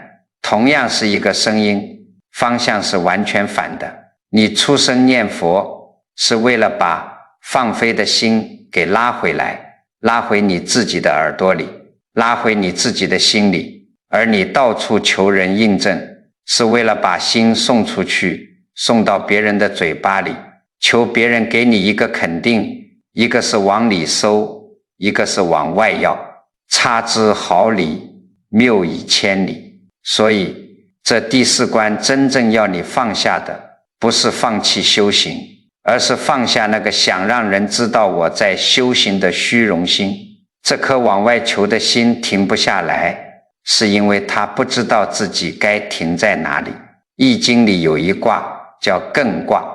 同样是一个声音，方向是完全反的。你出声念佛是为了把放飞的心给拉回来，拉回你自己的耳朵里，拉回你自己的心里，而你到处求人印证，是为了把心送出去，送到别人的嘴巴里，求别人给你一个肯定，一个是往里收，一个是往外要，差之毫厘，谬以千里。所以这第四关真正要你放下的，不是放弃修行，而是放下那个想让人知道我在修行的虚荣心。这颗往外求的心停不下来，是因为他不知道自己该停在哪里。易经里有一卦叫艮卦，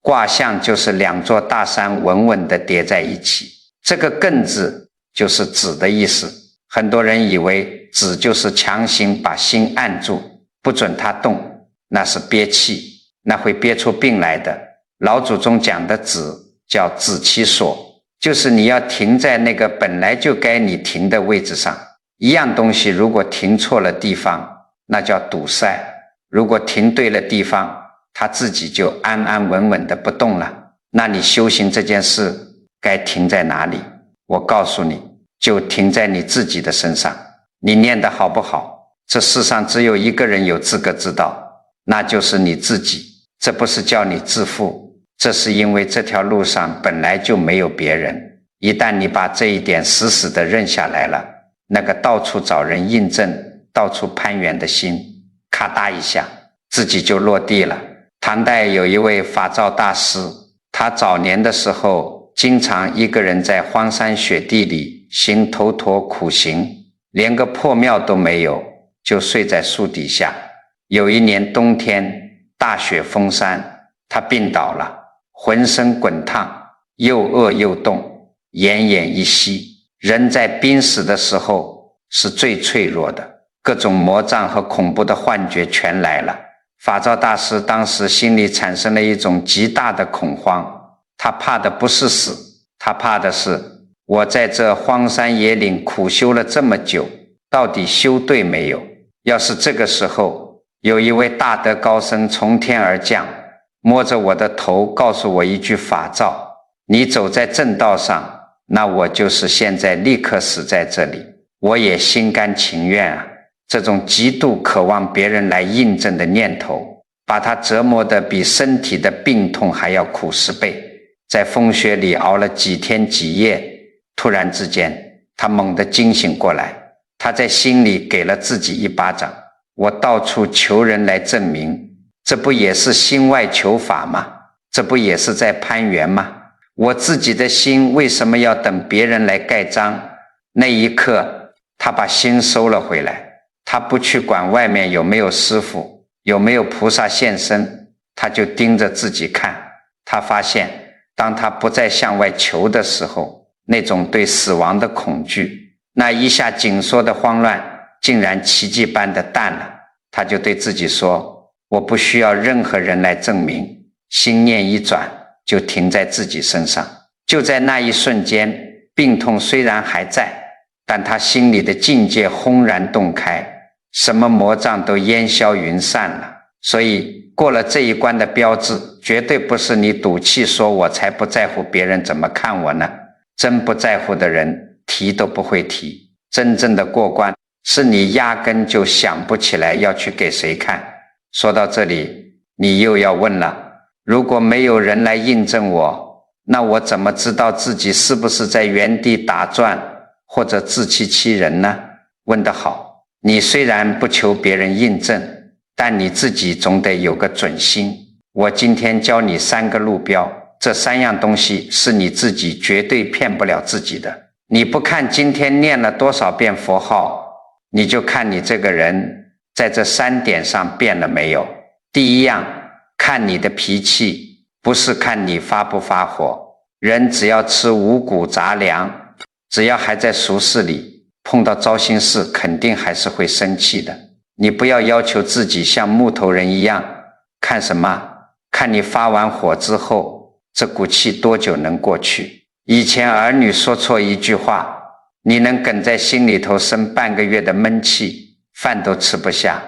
卦象就是两座大山稳稳地叠在一起，这个艮字就是止的意思。很多人以为止就是强行把心按住，不准它动，那是憋气，那会憋出病来的。老祖宗讲的止叫止其所，就是你要停在那个本来就该你停的位置上。一样东西如果停错了地方，那叫堵塞，如果停对了地方，它自己就安安稳稳的不动了。那你修行这件事该停在哪里？我告诉你，就停在你自己的身上。你念得好不好，这世上只有一个人有资格知道，那就是你自己。这不是叫你自负，这是因为这条路上本来就没有别人。一旦你把这一点死死地认下来了，那个到处找人印证，到处攀援的心，咔嗒一下自己就落地了。唐代有一位法照大师，他早年的时候经常一个人在荒山雪地里行头陀苦行，连个破庙都没有，就睡在树底下。有一年冬天大雪封山，他病倒了，浑身滚烫，又饿又冻，奄奄一息。人在濒死的时候是最脆弱的，各种魔障和恐怖的幻觉全来了。法照大师当时心里产生了一种极大的恐慌，他怕的不是死，他怕的是我在这荒山野岭苦修了这么久，到底修对没有？要是这个时候有一位大德高僧从天而降，摸着我的头告诉我一句法照，你走在正道上，那我就是现在立刻死在这里，我也心甘情愿啊。这种极度渴望别人来印证的念头，把他折磨得比身体的病痛还要苦10倍。在风雪里熬了几天几夜，突然之间他猛地惊醒过来，他在心里给了自己一巴掌。我到处求人来证明，这不也是心外求法吗？这不也是在攀援吗？我自己的心为什么要等别人来盖章？那一刻他把心收了回来，他不去管外面有没有师父，有没有菩萨现身，他就盯着自己看。他发现当他不再向外求的时候，那种对死亡的恐惧，那一下紧缩的慌乱竟然奇迹般的淡了。他就对自己说，我不需要任何人来证明。心念一转，就停在自己身上。就在那一瞬间，病痛虽然还在，但他心里的境界轰然洞开，什么魔障都烟消云散了。所以过了这一关的标志，绝对不是你赌气说我才不在乎别人怎么看我呢。真不在乎的人提都不会提。真正的过关是你压根就想不起来要去给谁看。说到这里，你又要问了，如果没有人来印证我，那我怎么知道自己是不是在原地打转或者自欺欺人呢？问得好，你虽然不求别人印证，但你自己总得有个准心。我今天教你3个路标，这3样东西是你自己绝对骗不了自己的。你不看今天念了多少遍佛号，你就看你这个人在这3点上变了没有。第一样，看你的脾气，不是看你发不发火。人只要吃五谷杂粮，只要还在俗世里，碰到糟心事肯定还是会生气的。你不要要求自己像木头人一样，看什么？看你发完火之后，这股气多久能过去。以前儿女说错一句话，你能梗在心里头生半个月的闷气，饭都吃不下。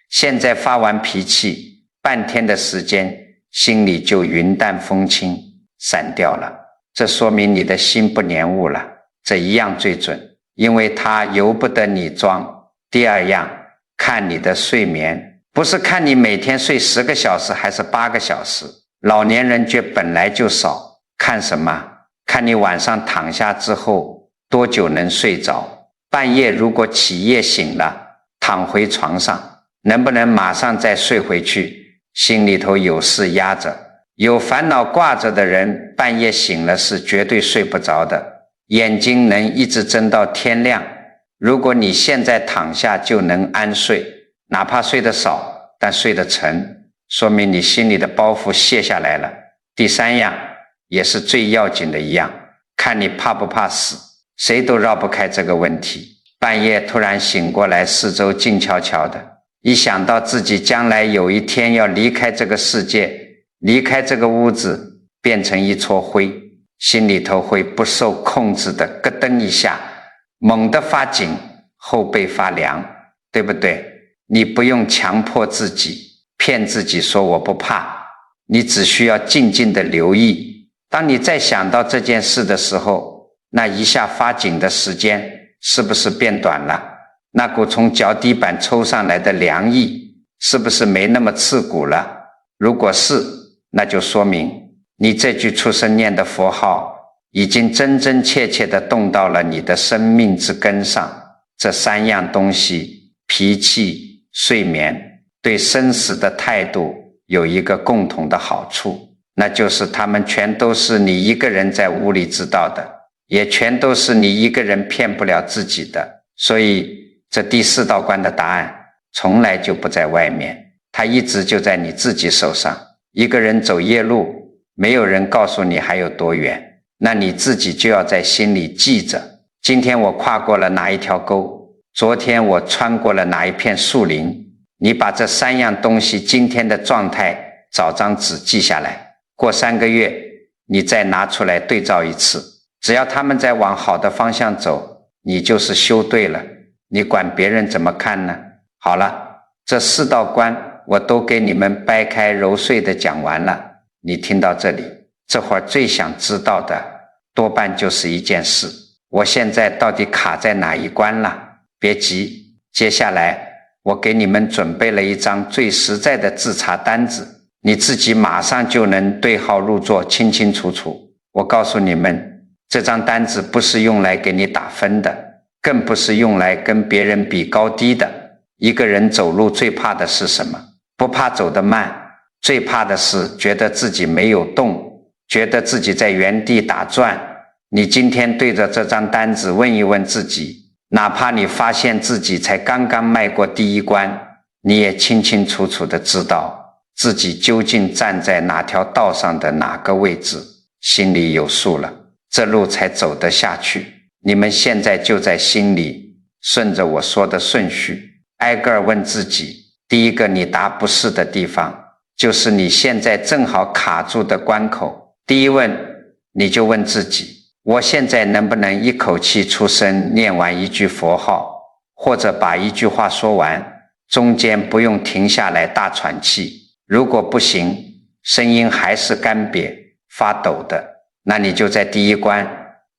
现在发完脾气，半天的时间，心里就云淡风轻散掉了。这说明你的心不黏污了，这一样最准，因为它由不得你装。第二样，看你的睡眠，不是看你每天睡10个小时还是8个小时。老年人觉本来就少，看什么？看你晚上躺下之后多久能睡着。半夜如果起夜醒了，躺回床上，能不能马上再睡回去？心里头有事压着，有烦恼挂着的人，半夜醒了是绝对睡不着的，眼睛能一直睁到天亮。如果你现在躺下就能安睡，哪怕睡得少，但睡得沉，说明你心里的包袱卸下来了。第3样，也是最要紧的一样，看你怕不怕死。谁都绕不开这个问题。半夜突然醒过来，四周静悄悄的，一想到自己将来有一天要离开这个世界，离开这个屋子，变成一撮灰，心里头会不受控制的咯噔一下，猛地发紧，后背发凉，对不对？你不用强迫自己，骗自己说我不怕，你只需要静静的留意。当你再想到这件事的时候，那一下发紧的时间是不是变短了？那股从脚底板抽上来的凉意是不是没那么刺骨了？如果是，那就说明你这句出生念的佛号已经真真切切地动到了你的生命之根上。这3样东西，脾气、睡眠，对生死的态度有一个共同的好处，那就是他们全都是你一个人在屋里知道的，也全都是你一个人骗不了自己的。所以这第4道关的答案从来就不在外面，它一直就在你自己手上。一个人走夜路，没有人告诉你还有多远，那你自己就要在心里记着，今天我跨过了哪一条沟，昨天我穿过了哪一片树林。你把这3样东西今天的状态找张纸记下来，过3个月你再拿出来对照一次，只要他们在往好的方向走，你就是修对了，你管别人怎么看呢？好了，这4道关我都给你们掰开揉碎的讲完了。你听到这里，这会儿最想知道的多半就是一件事，我现在到底卡在哪一关了？别急，接下来我给你们准备了一张最实在的自查单子，你自己马上就能对号入座，清清楚楚。我告诉你们，这张单子不是用来给你打分的，更不是用来跟别人比高低的。一个人走路最怕的是什么？不怕走得慢，最怕的是觉得自己没有动，觉得自己在原地打转。你今天对着这张单子问一问自己，哪怕你发现自己才刚刚迈过第1关，你也清清楚楚地知道自己究竟站在哪条道上的哪个位置，心里有数了，这路才走得下去。你们现在就在心里顺着我说的顺序，挨个问自己。第一个你答不是的地方，就是你现在正好卡住的关口。第一问你就问自己，我现在能不能一口气出声念完一句佛号，或者把一句话说完，中间不用停下来大喘气。如果不行，声音还是干瘪发抖的，那你就在第一关，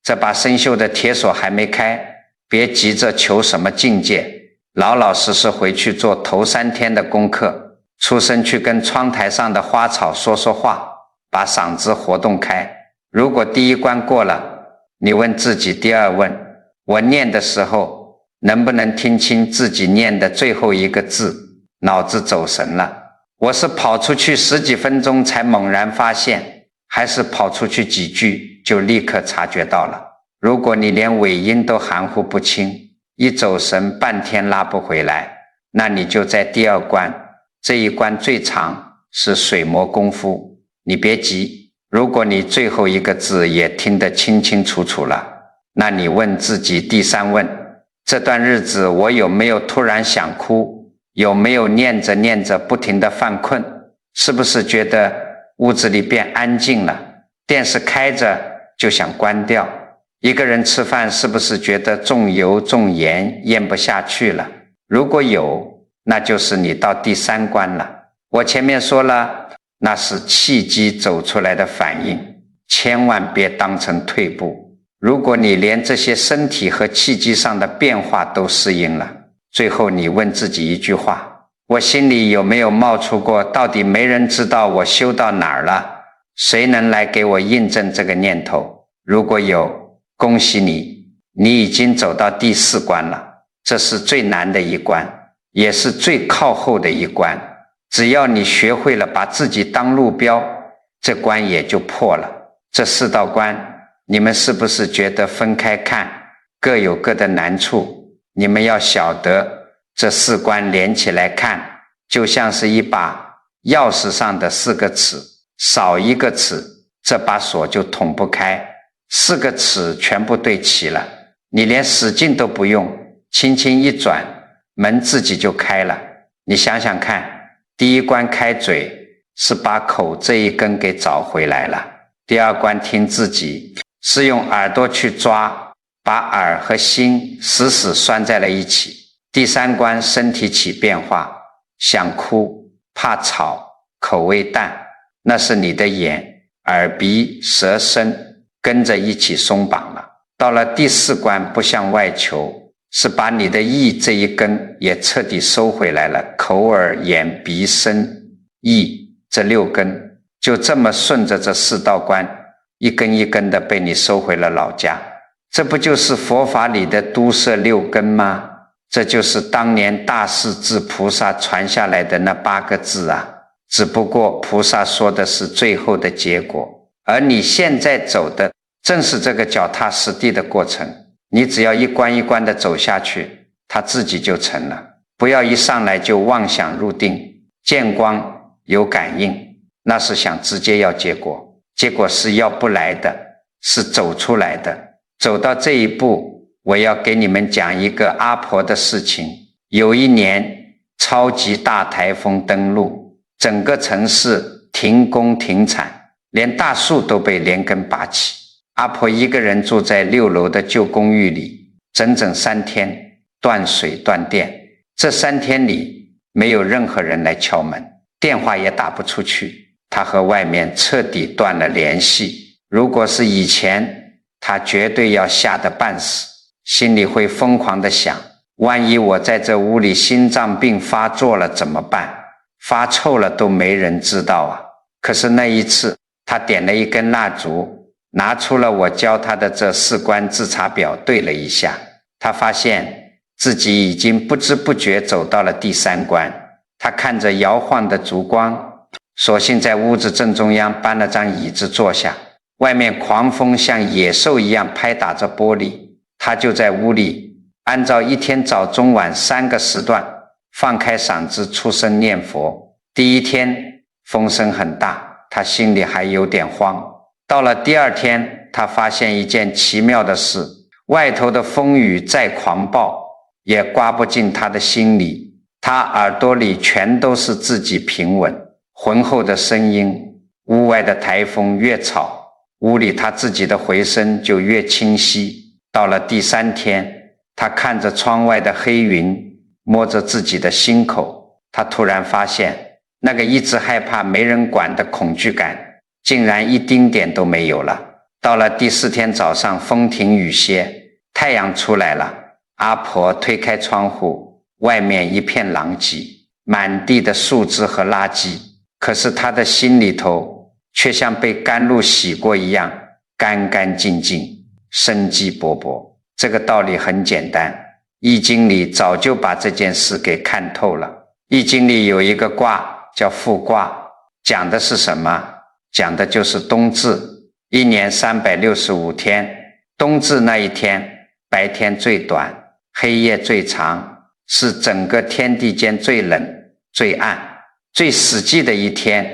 这把生锈的铁锁还没开，别急着求什么境界，老老实实回去做头3天的功课，出声去跟窗台上的花草说说话，把嗓子活动开。如果第一关过了，你问自己第二问，我念的时候能不能听清自己念的最后一个字，脑子走神了，我是跑出去10几分钟才猛然发现，还是跑出去几句就立刻察觉到了。如果你连尾音都含糊不清，一走神半天拉不回来，那你就在第二关，这一关最长，是水磨功夫。你别急，如果你最后一个字也听得清清楚楚了，那你问自己第3问，这段日子我有没有突然想哭，有没有念着念着不停地犯困，是不是觉得屋子里变安静了，电视开着就想关掉，一个人吃饭是不是觉得重油重盐咽不下去了，如果有，那就是你到第3关了。我前面说了，那是契机走出来的反应，千万别当成退步。如果你连这些身体和契机上的变化都适应了，最后你问自己一句话，我心里有没有冒出过到底没人知道我修到哪儿了，谁能来给我印证这个念头？如果有，恭喜你，你已经走到第4关了，这是最难的一关，也是最靠后的一关。只要你学会了把自己当路标，这关也就破了。这4道关，你们是不是觉得分开看，各有各的难处？你们要晓得，这4关连起来看，就像是一把钥匙上的4个齿，少一个齿，这把锁就捅不开。4个齿全部对齐了，你连使劲都不用，轻轻一转，门自己就开了。你想想看，第1关开嘴是把口这一根给找回来了，第2关听自己是用耳朵去抓，把耳和心死死拴在了一起。第3关身体起变化，想哭怕吵口味淡，那是你的眼耳鼻舌身跟着一起松绑了。到了第4关不向外求，是把你的意这一根也彻底收回来了，口耳眼鼻身意这6根就这么顺着这4道关一根一根的被你收回了老家。这不就是佛法里的都摄6根吗？这就是当年大势至菩萨传下来的那8个字啊，只不过菩萨说的是最后的结果，而你现在走的正是这个脚踏实地的过程。你只要一关一关的走下去，它自己就成了。不要一上来就妄想入定，见光有感应，那是想直接要结果，结果是要不来的，是走出来的。走到这一步，我要给你们讲一个阿婆的事情。有一年超级大台风登陆，整个城市停工停产，连大树都被连根拔起。阿婆一个人住在6楼的旧公寓里，整整3天断水断电。这3天里没有任何人来敲门，电话也打不出去，她和外面彻底断了联系。如果是以前，她绝对要吓得半死，心里会疯狂地想，万一我在这屋里心脏病发作了怎么办？发臭了都没人知道啊。可是那一次，她点了一根蜡烛，拿出了我教他的这4关自查表对了一下，他发现自己已经不知不觉走到了第3关。他看着摇晃的烛光，索性在屋子正中央搬了张椅子坐下。外面狂风像野兽一样拍打着玻璃，他就在屋里按照一天早中晚3个时段放开嗓子出声念佛。第1天风声很大，他心里还有点慌。到了第2天，他发现一件奇妙的事，外头的风雨再狂暴，也刮不进他的心里，他耳朵里全都是自己平稳浑厚的声音。屋外的台风越吵，屋里他自己的回声就越清晰。到了第3天，他看着窗外的黑云，摸着自己的心口，他突然发现那个一直害怕没人管的恐惧感竟然一丁点都没有了。到了第4天早上，风停雨歇，太阳出来了，阿婆推开窗户，外面一片狼藉，满地的树枝和垃圾，可是他的心里头却像被甘露洗过一样，干干净净，生机勃勃。这个道理很简单，易经里早就把这件事给看透了。易经里有一个卦叫复卦，讲的是什么？讲的就是冬至。一年365天，冬至那一天，白天最短，黑夜最长，是整个天地间最冷、最暗、最死寂的一天，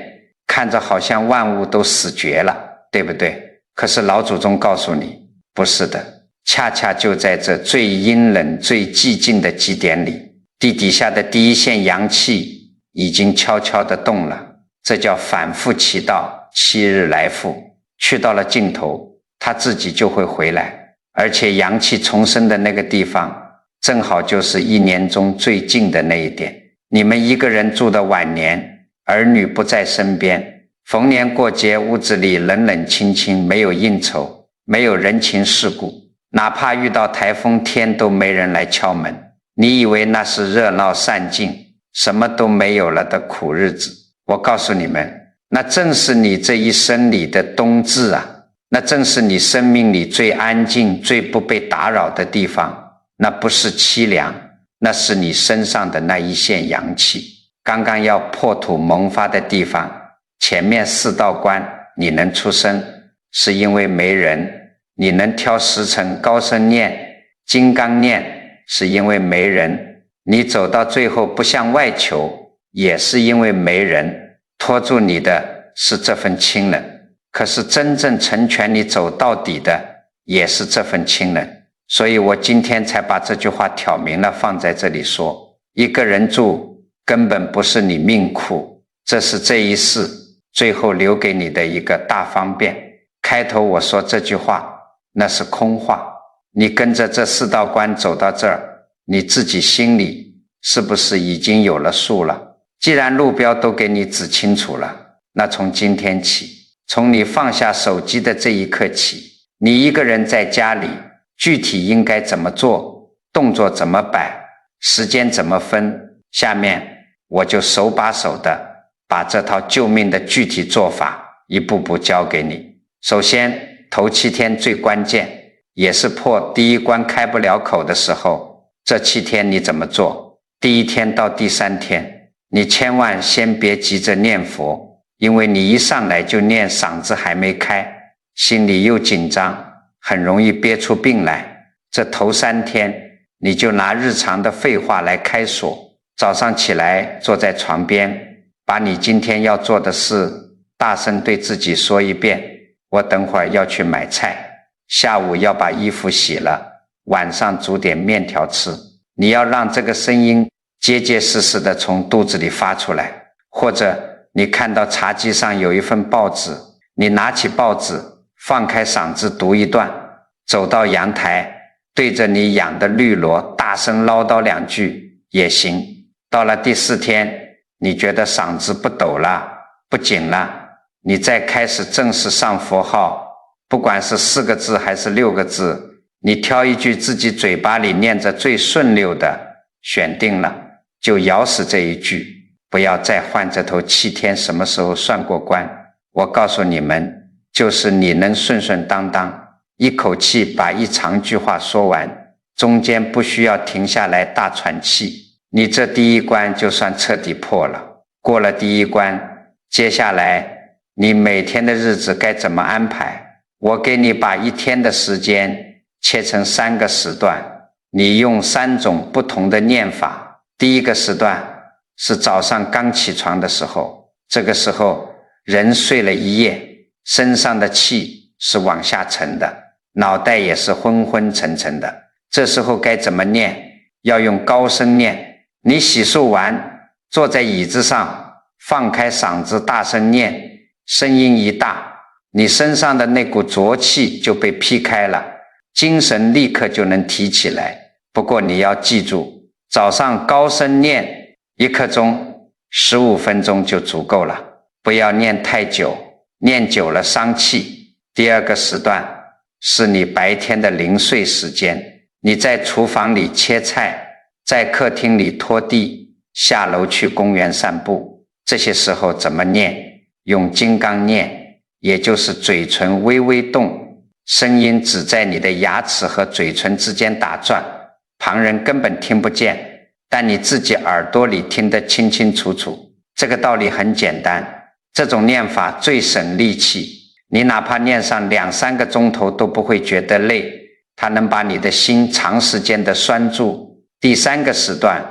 看着好像万物都死绝了，对不对？可是老祖宗告诉你，不是的，恰恰就在这最阴冷、最寂静的极点里，地底下的第一线阳气已经悄悄地动了。这叫反复其道，7日来复，去到了尽头，它自己就会回来。而且阳气重生的那个地方，正好就是1年中最近的那一点。你们一个人住的晚年，儿女不在身边，逢年过节屋子里冷冷清清，没有应酬，没有人情世故，哪怕遇到台风天都没人来敲门。你以为那是热闹散尽，什么都没有了的苦日子。我告诉你们，那正是你这一生里的冬至啊，那正是你生命里最安静、最不被打扰的地方。那不是凄凉，那是你身上的那一线阳气。刚刚要破土萌发的地方，前面4道关你能出声，是因为没人；你能挑10层高声念金刚念，是因为没人；你走到最后不向外求，也是因为没人。拖住你的是这份清冷，可是真正成全你走到底的也是这份清冷。所以我今天才把这句话挑明了放在这里说，一个人住根本不是你命苦，这是这一世最后留给你的一个大方便。开头我说这句话那是空话，你跟着这4道关走到这儿，你自己心里是不是已经有了数了？既然路标都给你指清楚了，那从今天起，从你放下手机的这一刻起，你一个人在家里具体应该怎么做，动作怎么摆，时间怎么分，下面我就手把手的把这套救命的具体做法一步步教给你。首先，头7天最关键，也是破第一关开不了口的时候，这7天你怎么做？第1天到第3天，你千万先别急着念佛，因为你一上来就念，嗓子还没开，心里又紧张，很容易憋出病来。这头3天你就拿日常的废话来开锁，早上起来坐在床边，把你今天要做的事大声对自己说一遍，我等会儿要去买菜，下午要把衣服洗了，晚上煮点面条吃。你要让这个声音结结实实的从肚子里发出来。或者你看到茶几上有一份报纸，你拿起报纸，放开嗓子读一段，走到阳台，对着你养的绿萝大声唠叨2句也行。到了第4天，你觉得嗓子不抖了，不紧了，你再开始正式上佛号，不管是4个字还是6个字，你挑一句自己嘴巴里念着最顺溜的，选定了就咬死这一句，不要再换这头7天什么时候算过关。我告诉你们，就是你能顺顺当当一口气把一长句话说完，中间不需要停下来大喘气，你这第一关就算彻底破了。过了第一关，接下来你每天的日子该怎么安排？我给你把1天的时间切成3个时段，你用3种不同的念法。第一个时段是早上刚起床的时候，这个时候人睡了一夜，身上的气是往下沉的，脑袋也是昏昏沉沉的，这时候该怎么念？要用高声念。你洗漱完，坐在椅子上，放开嗓子大声念，声音一大，你身上的那股浊气就被劈开了，精神立刻就能提起来。不过你要记住，早上高声念1刻钟，15分钟就足够了，不要念太久，念久了伤气。第二个时段是你白天的零碎时间，你在厨房里切菜，在客厅里拖地，下楼去公园散步，这些时候怎么念？用金刚念，也就是嘴唇微微动，声音只在你的牙齿和嘴唇之间打转，旁人根本听不见，但你自己耳朵里听得清清楚楚。这个道理很简单，这种念法最省力气，你哪怕念上2-3个钟头都不会觉得累，它能把你的心长时间的拴住。第3个时段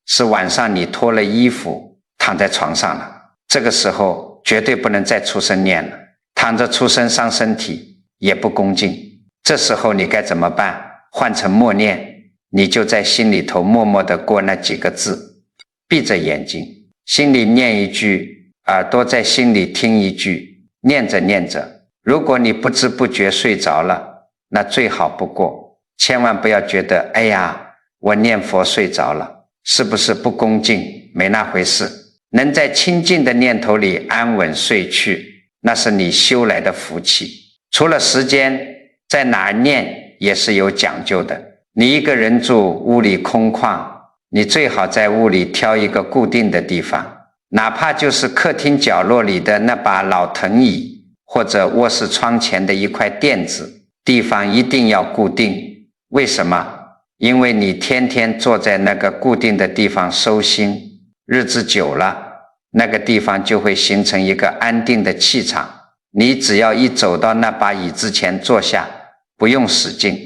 是晚上你脱了衣服躺在床上了，这个时候绝对不能再出声念了，躺着出声伤身体，也不恭敬。这时候你该怎么办？换成默念，你就在心里头默默地过那几个字，闭着眼睛，心里念一句，耳朵在心里听一句，念着念着，如果你不知不觉睡着了，那最好不过，千万不要觉得哎呀我念佛睡着了，是不是不恭敬？没那回事，能在清净的念头里安稳睡去，那是你修来的福气。除了时间，在哪儿念也是有讲究的。你一个人住，屋里空旷，你最好在屋里挑一个固定的地方，哪怕就是客厅角落里的那把老藤椅，或者卧室窗前的一块垫子，地方一定要固定。为什么？因为你天天坐在那个固定的地方收心，日子久了，那个地方就会形成一个安定的气场。你只要一走到那把椅子前坐下，不用使劲，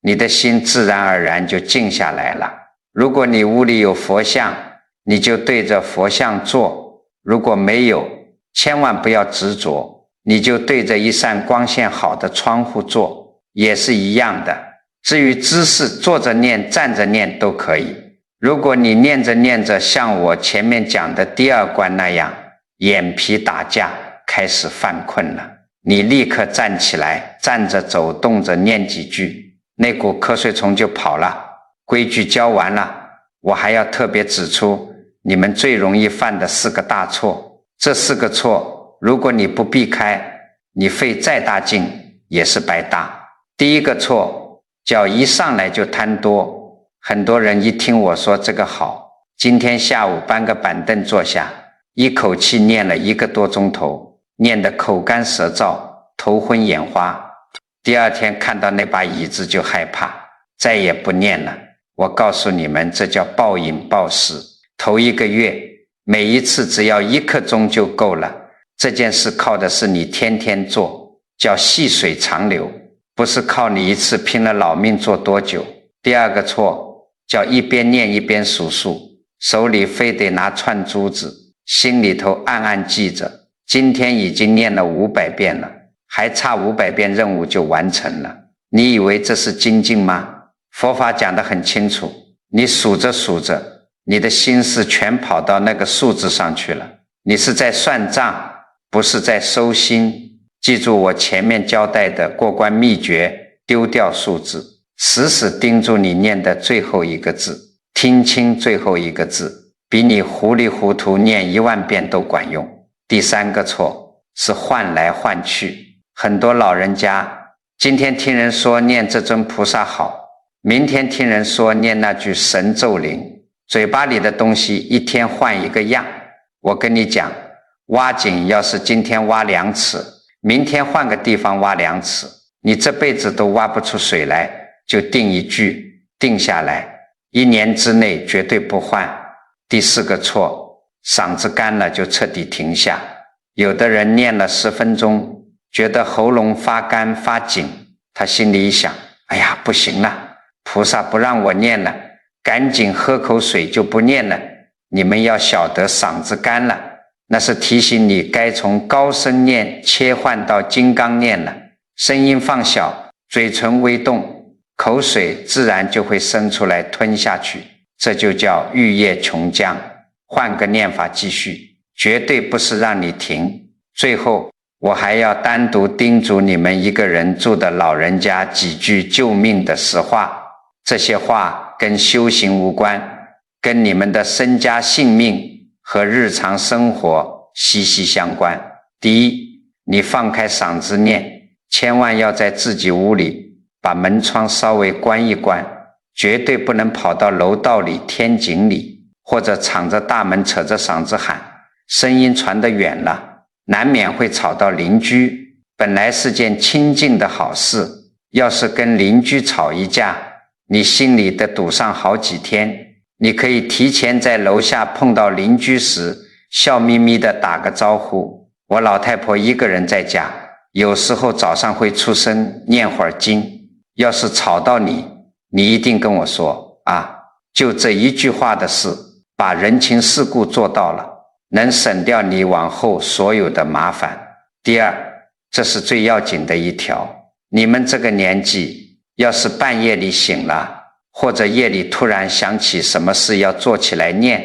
你的心自然而然就静下来了。如果你屋里有佛像，你就对着佛像坐，如果没有，千万不要执着，你就对着一扇光线好的窗户坐，也是一样的。至于姿势，坐着念站着念都可以。如果你念着念着像我前面讲的第2关那样，眼皮打架，开始犯困了，你立刻站起来，站着走动着念几句，那股瞌睡虫就跑了。规矩教完了，我还要特别指出你们最容易犯的4个大错。这4个错如果你不避开，你费再大劲也是白搭。第1个错叫一上来就贪多，很多人一听我说这个好，今天下午搬个板凳坐下，一口气念了1个多钟头，念得口干舌燥，头昏眼花，第2天看到那把椅子就害怕，再也不念了。我告诉你们，这叫暴饮暴食。头1个月每一次只要1刻钟就够了，这件事靠的是你天天做，叫细水长流，不是靠你一次拼了老命做多久。第2个错叫一边念一边数数，手里非得拿串珠子，心里头暗暗记着，今天已经念了500遍了，还差500遍任务就完成了。你以为这是精进吗？佛法讲得很清楚，你数着数着，你的心思全跑到那个数字上去了，你是在算账，不是在收心。记住我前面交代的过关秘诀，丢掉数字，死死盯住你念的最后1个字，听清最后1个字，比你糊里糊涂念10000遍都管用。第3个错是换来换去，很多老人家今天听人说念这尊菩萨好，明天听人说念那句神咒灵，嘴巴里的东西一天换一个样。我跟你讲，挖井要是今天挖2尺，明天换个地方挖2尺，你这辈子都挖不出水来，就定一句，定下来，1年之内绝对不换。第4个错，嗓子干了就彻底停下。有的人念了10分钟，觉得喉咙发干发紧，他心里一想，哎呀不行了，菩萨不让我念了，赶紧喝口水就不念了。你们要晓得嗓子干了，那是提醒你该从高声念切换到金刚念了。声音放小，嘴唇微动，口水自然就会生出来吞下去，这就叫欲液穷将。换个念法继续，绝对不是让你停。最后我还要单独叮嘱你们一个人住的老人家几句救命的实话，这些话跟修行无关，跟你们的身家性命和日常生活息息相关。第一，你放开嗓子念，千万要在自己屋里把门窗稍微关一关，绝对不能跑到楼道里、天井里，或者敞着大门扯着嗓子喊，声音传得远了，难免会吵到邻居。本来是件清静的好事，要是跟邻居吵一架，你心里得堵上好几天。你可以提前在楼下碰到邻居时，笑眯眯地打个招呼，我老太婆一个人在家，有时候早上会出声念会儿经，要是吵到你，你一定跟我说啊，就这一句话的事，把人情世故做到了，能省掉你往后所有的麻烦。第二，这是最要紧的一条，你们这个年纪，要是半夜里醒了，或者夜里突然想起什么事要做起来念，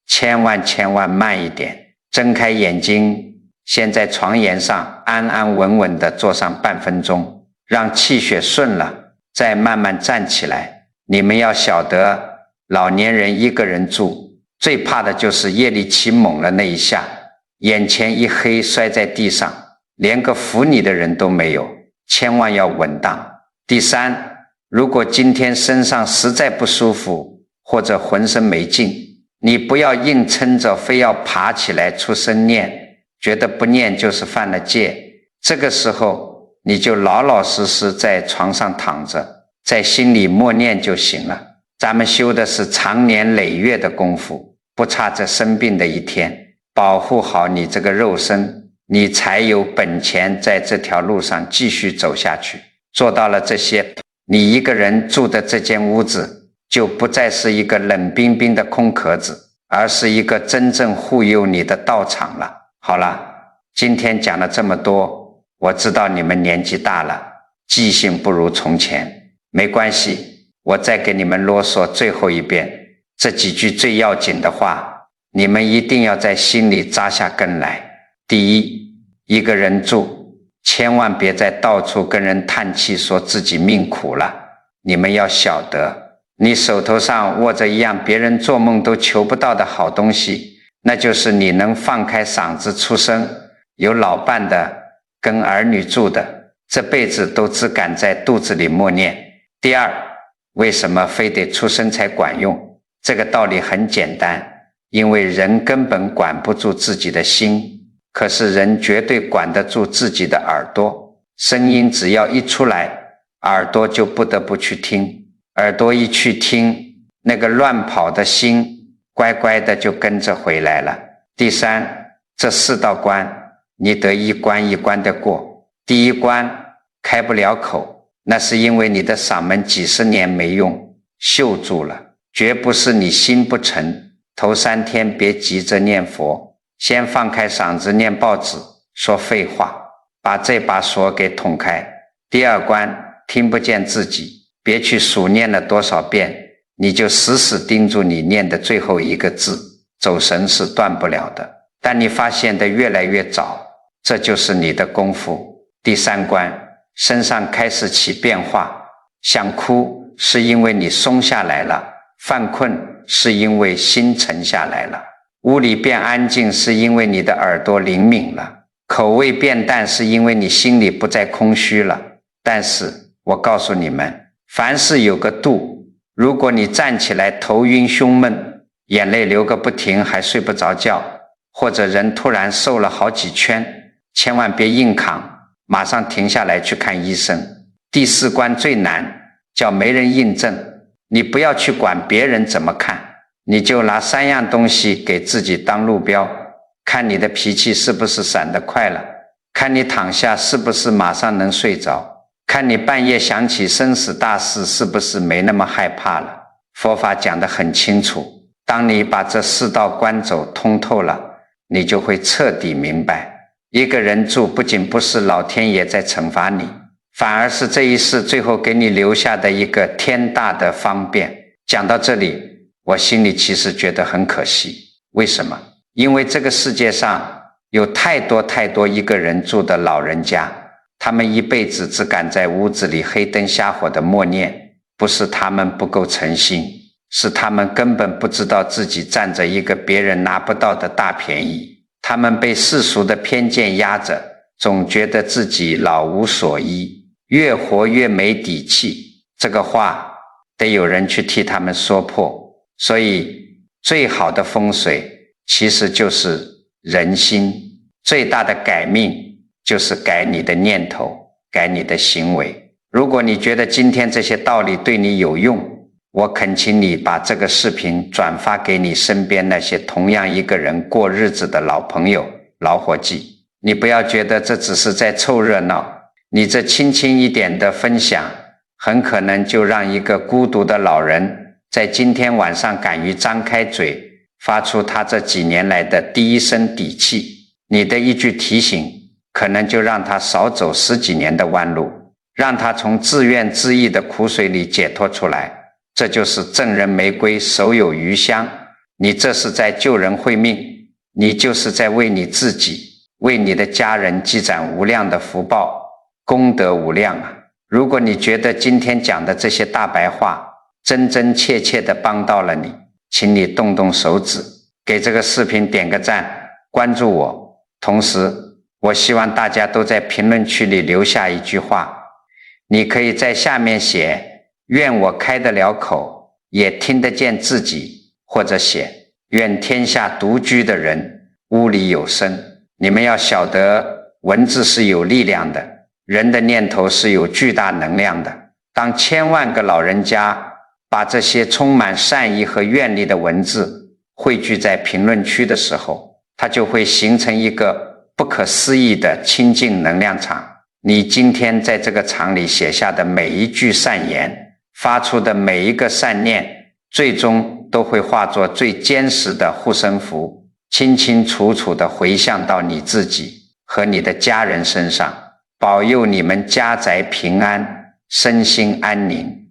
千万慢一点，睁开眼睛，先在床沿上安安稳稳地坐上半分钟，让气血顺了，再慢慢站起来。你们要晓得，老年人一个人住，最怕的就是夜里起猛了那一下，眼前一黑摔在地上，连个扶你的人都没有，千万要稳当。第三，如果今天身上实在不舒服，或者浑身没劲，你不要硬撑着非要爬起来出声念，觉得不念就是犯了戒。这个时候你就老老实实在床上躺着，在心里默念就行了。咱们修的是长年累月的功夫，不差这生病的一天。保护好你这个肉身，你才有本钱在这条路上继续走下去。做到了这些，你一个人住的这间屋子就不再是一个冷冰冰的空壳子，而是一个真正护佑你的道场了。好了，今天讲了这么多，我知道你们年纪大了，记性不如从前，没关系，我再给你们啰嗦最后一遍，这几句最要紧的话，你们一定要在心里扎下根来。第一，一个人住，千万别再到处跟人叹气说自己命苦了。你们要晓得，你手头上握着一样别人做梦都求不到的好东西，那就是你能放开嗓子出声，有老伴的，跟儿女住的，这辈子都只敢在肚子里默念。第二，为什么非得出声才管用？这个道理很简单，因为人根本管不住自己的心，可是人绝对管得住自己的耳朵。声音只要一出来，耳朵就不得不去听，耳朵一去听，那个乱跑的心乖乖的就跟着回来了。第三，这4道关你得一关一关的过。第一关开不了口，那是因为你的嗓门几十年没用，锈住了，绝不是你心不诚。头3天别急着念佛，先放开嗓子念报纸，说废话，把这把锁给捅开。第二关听不见自己，别去数念了多少遍，你就死死盯住你念的最后一个字，走神是断不了的。但你发现的越来越早，这就是你的功夫。第三关，身上开始起变化，想哭是因为你松下来了，犯困是因为心沉下来了，屋里变安静是因为你的耳朵灵敏了，口味变淡是因为你心里不再空虚了。但是我告诉你们，凡事有个度，如果你站起来头晕胸闷，眼泪流个不停还睡不着觉，或者人突然瘦了好几圈，千万别硬扛，马上停下来去看医生。第4关最难，叫没人印证，你不要去管别人怎么看，你就拿3样东西给自己当路标，看你的脾气是不是闪得快了，看你躺下是不是马上能睡着，看你半夜想起生死大事是不是没那么害怕了。佛法讲得很清楚，当你把这4道关走通透了，你就会彻底明白，一个人住不仅不是老天爷在惩罚你，反而是这一世最后给你留下的一个天大的方便。讲到这里，我心里其实觉得很可惜。为什么？因为这个世界上有太多一个人住的老人家，他们一辈子只敢在屋子里黑灯瞎火的默念，不是他们不够诚心，是他们根本不知道自己占着一个别人拿不到的大便宜。他们被世俗的偏见压着，总觉得自己老无所依，越活越没底气。这个话得有人去替他们说破。所以最好的风水其实就是人心，最大的改命就是改你的念头，改你的行为。如果你觉得今天这些道理对你有用，我恳请你把这个视频转发给你身边那些同样一个人过日子的老朋友、老伙计。你不要觉得这只是在凑热闹，你这轻轻一点的分享，很可能就让一个孤独的老人在今天晚上敢于张开嘴，发出他这几年来的第一声底气。你的一句提醒，可能就让他少走10几年的弯路，让他从自怨自艾的苦水里解脱出来。这就是赠人玫瑰，手有余香。你这是在救人慧命，你就是在为你自己、为你的家人积攒无量的福报，功德无量啊！如果你觉得今天讲的这些大白话真真切切地帮到了你，请你动动手指，给这个视频点个赞，关注我。同时，我希望大家都在评论区里留下一句话，你可以在下面写愿我开得了口，也听得见自己，或者写愿天下独居的人屋里有声。你们要晓得，文字是有力量的，人的念头是有巨大能量的。当千万个老人家把这些充满善意和愿力的文字汇聚在评论区的时候，它就会形成一个不可思议的清净能量场。你今天在这个场里写下的每一句善言，发出的每一个善念，最终都会化作最坚实的护身符，清清楚楚地回向到你自己和你的家人身上，保佑你们家宅平安，身心安宁。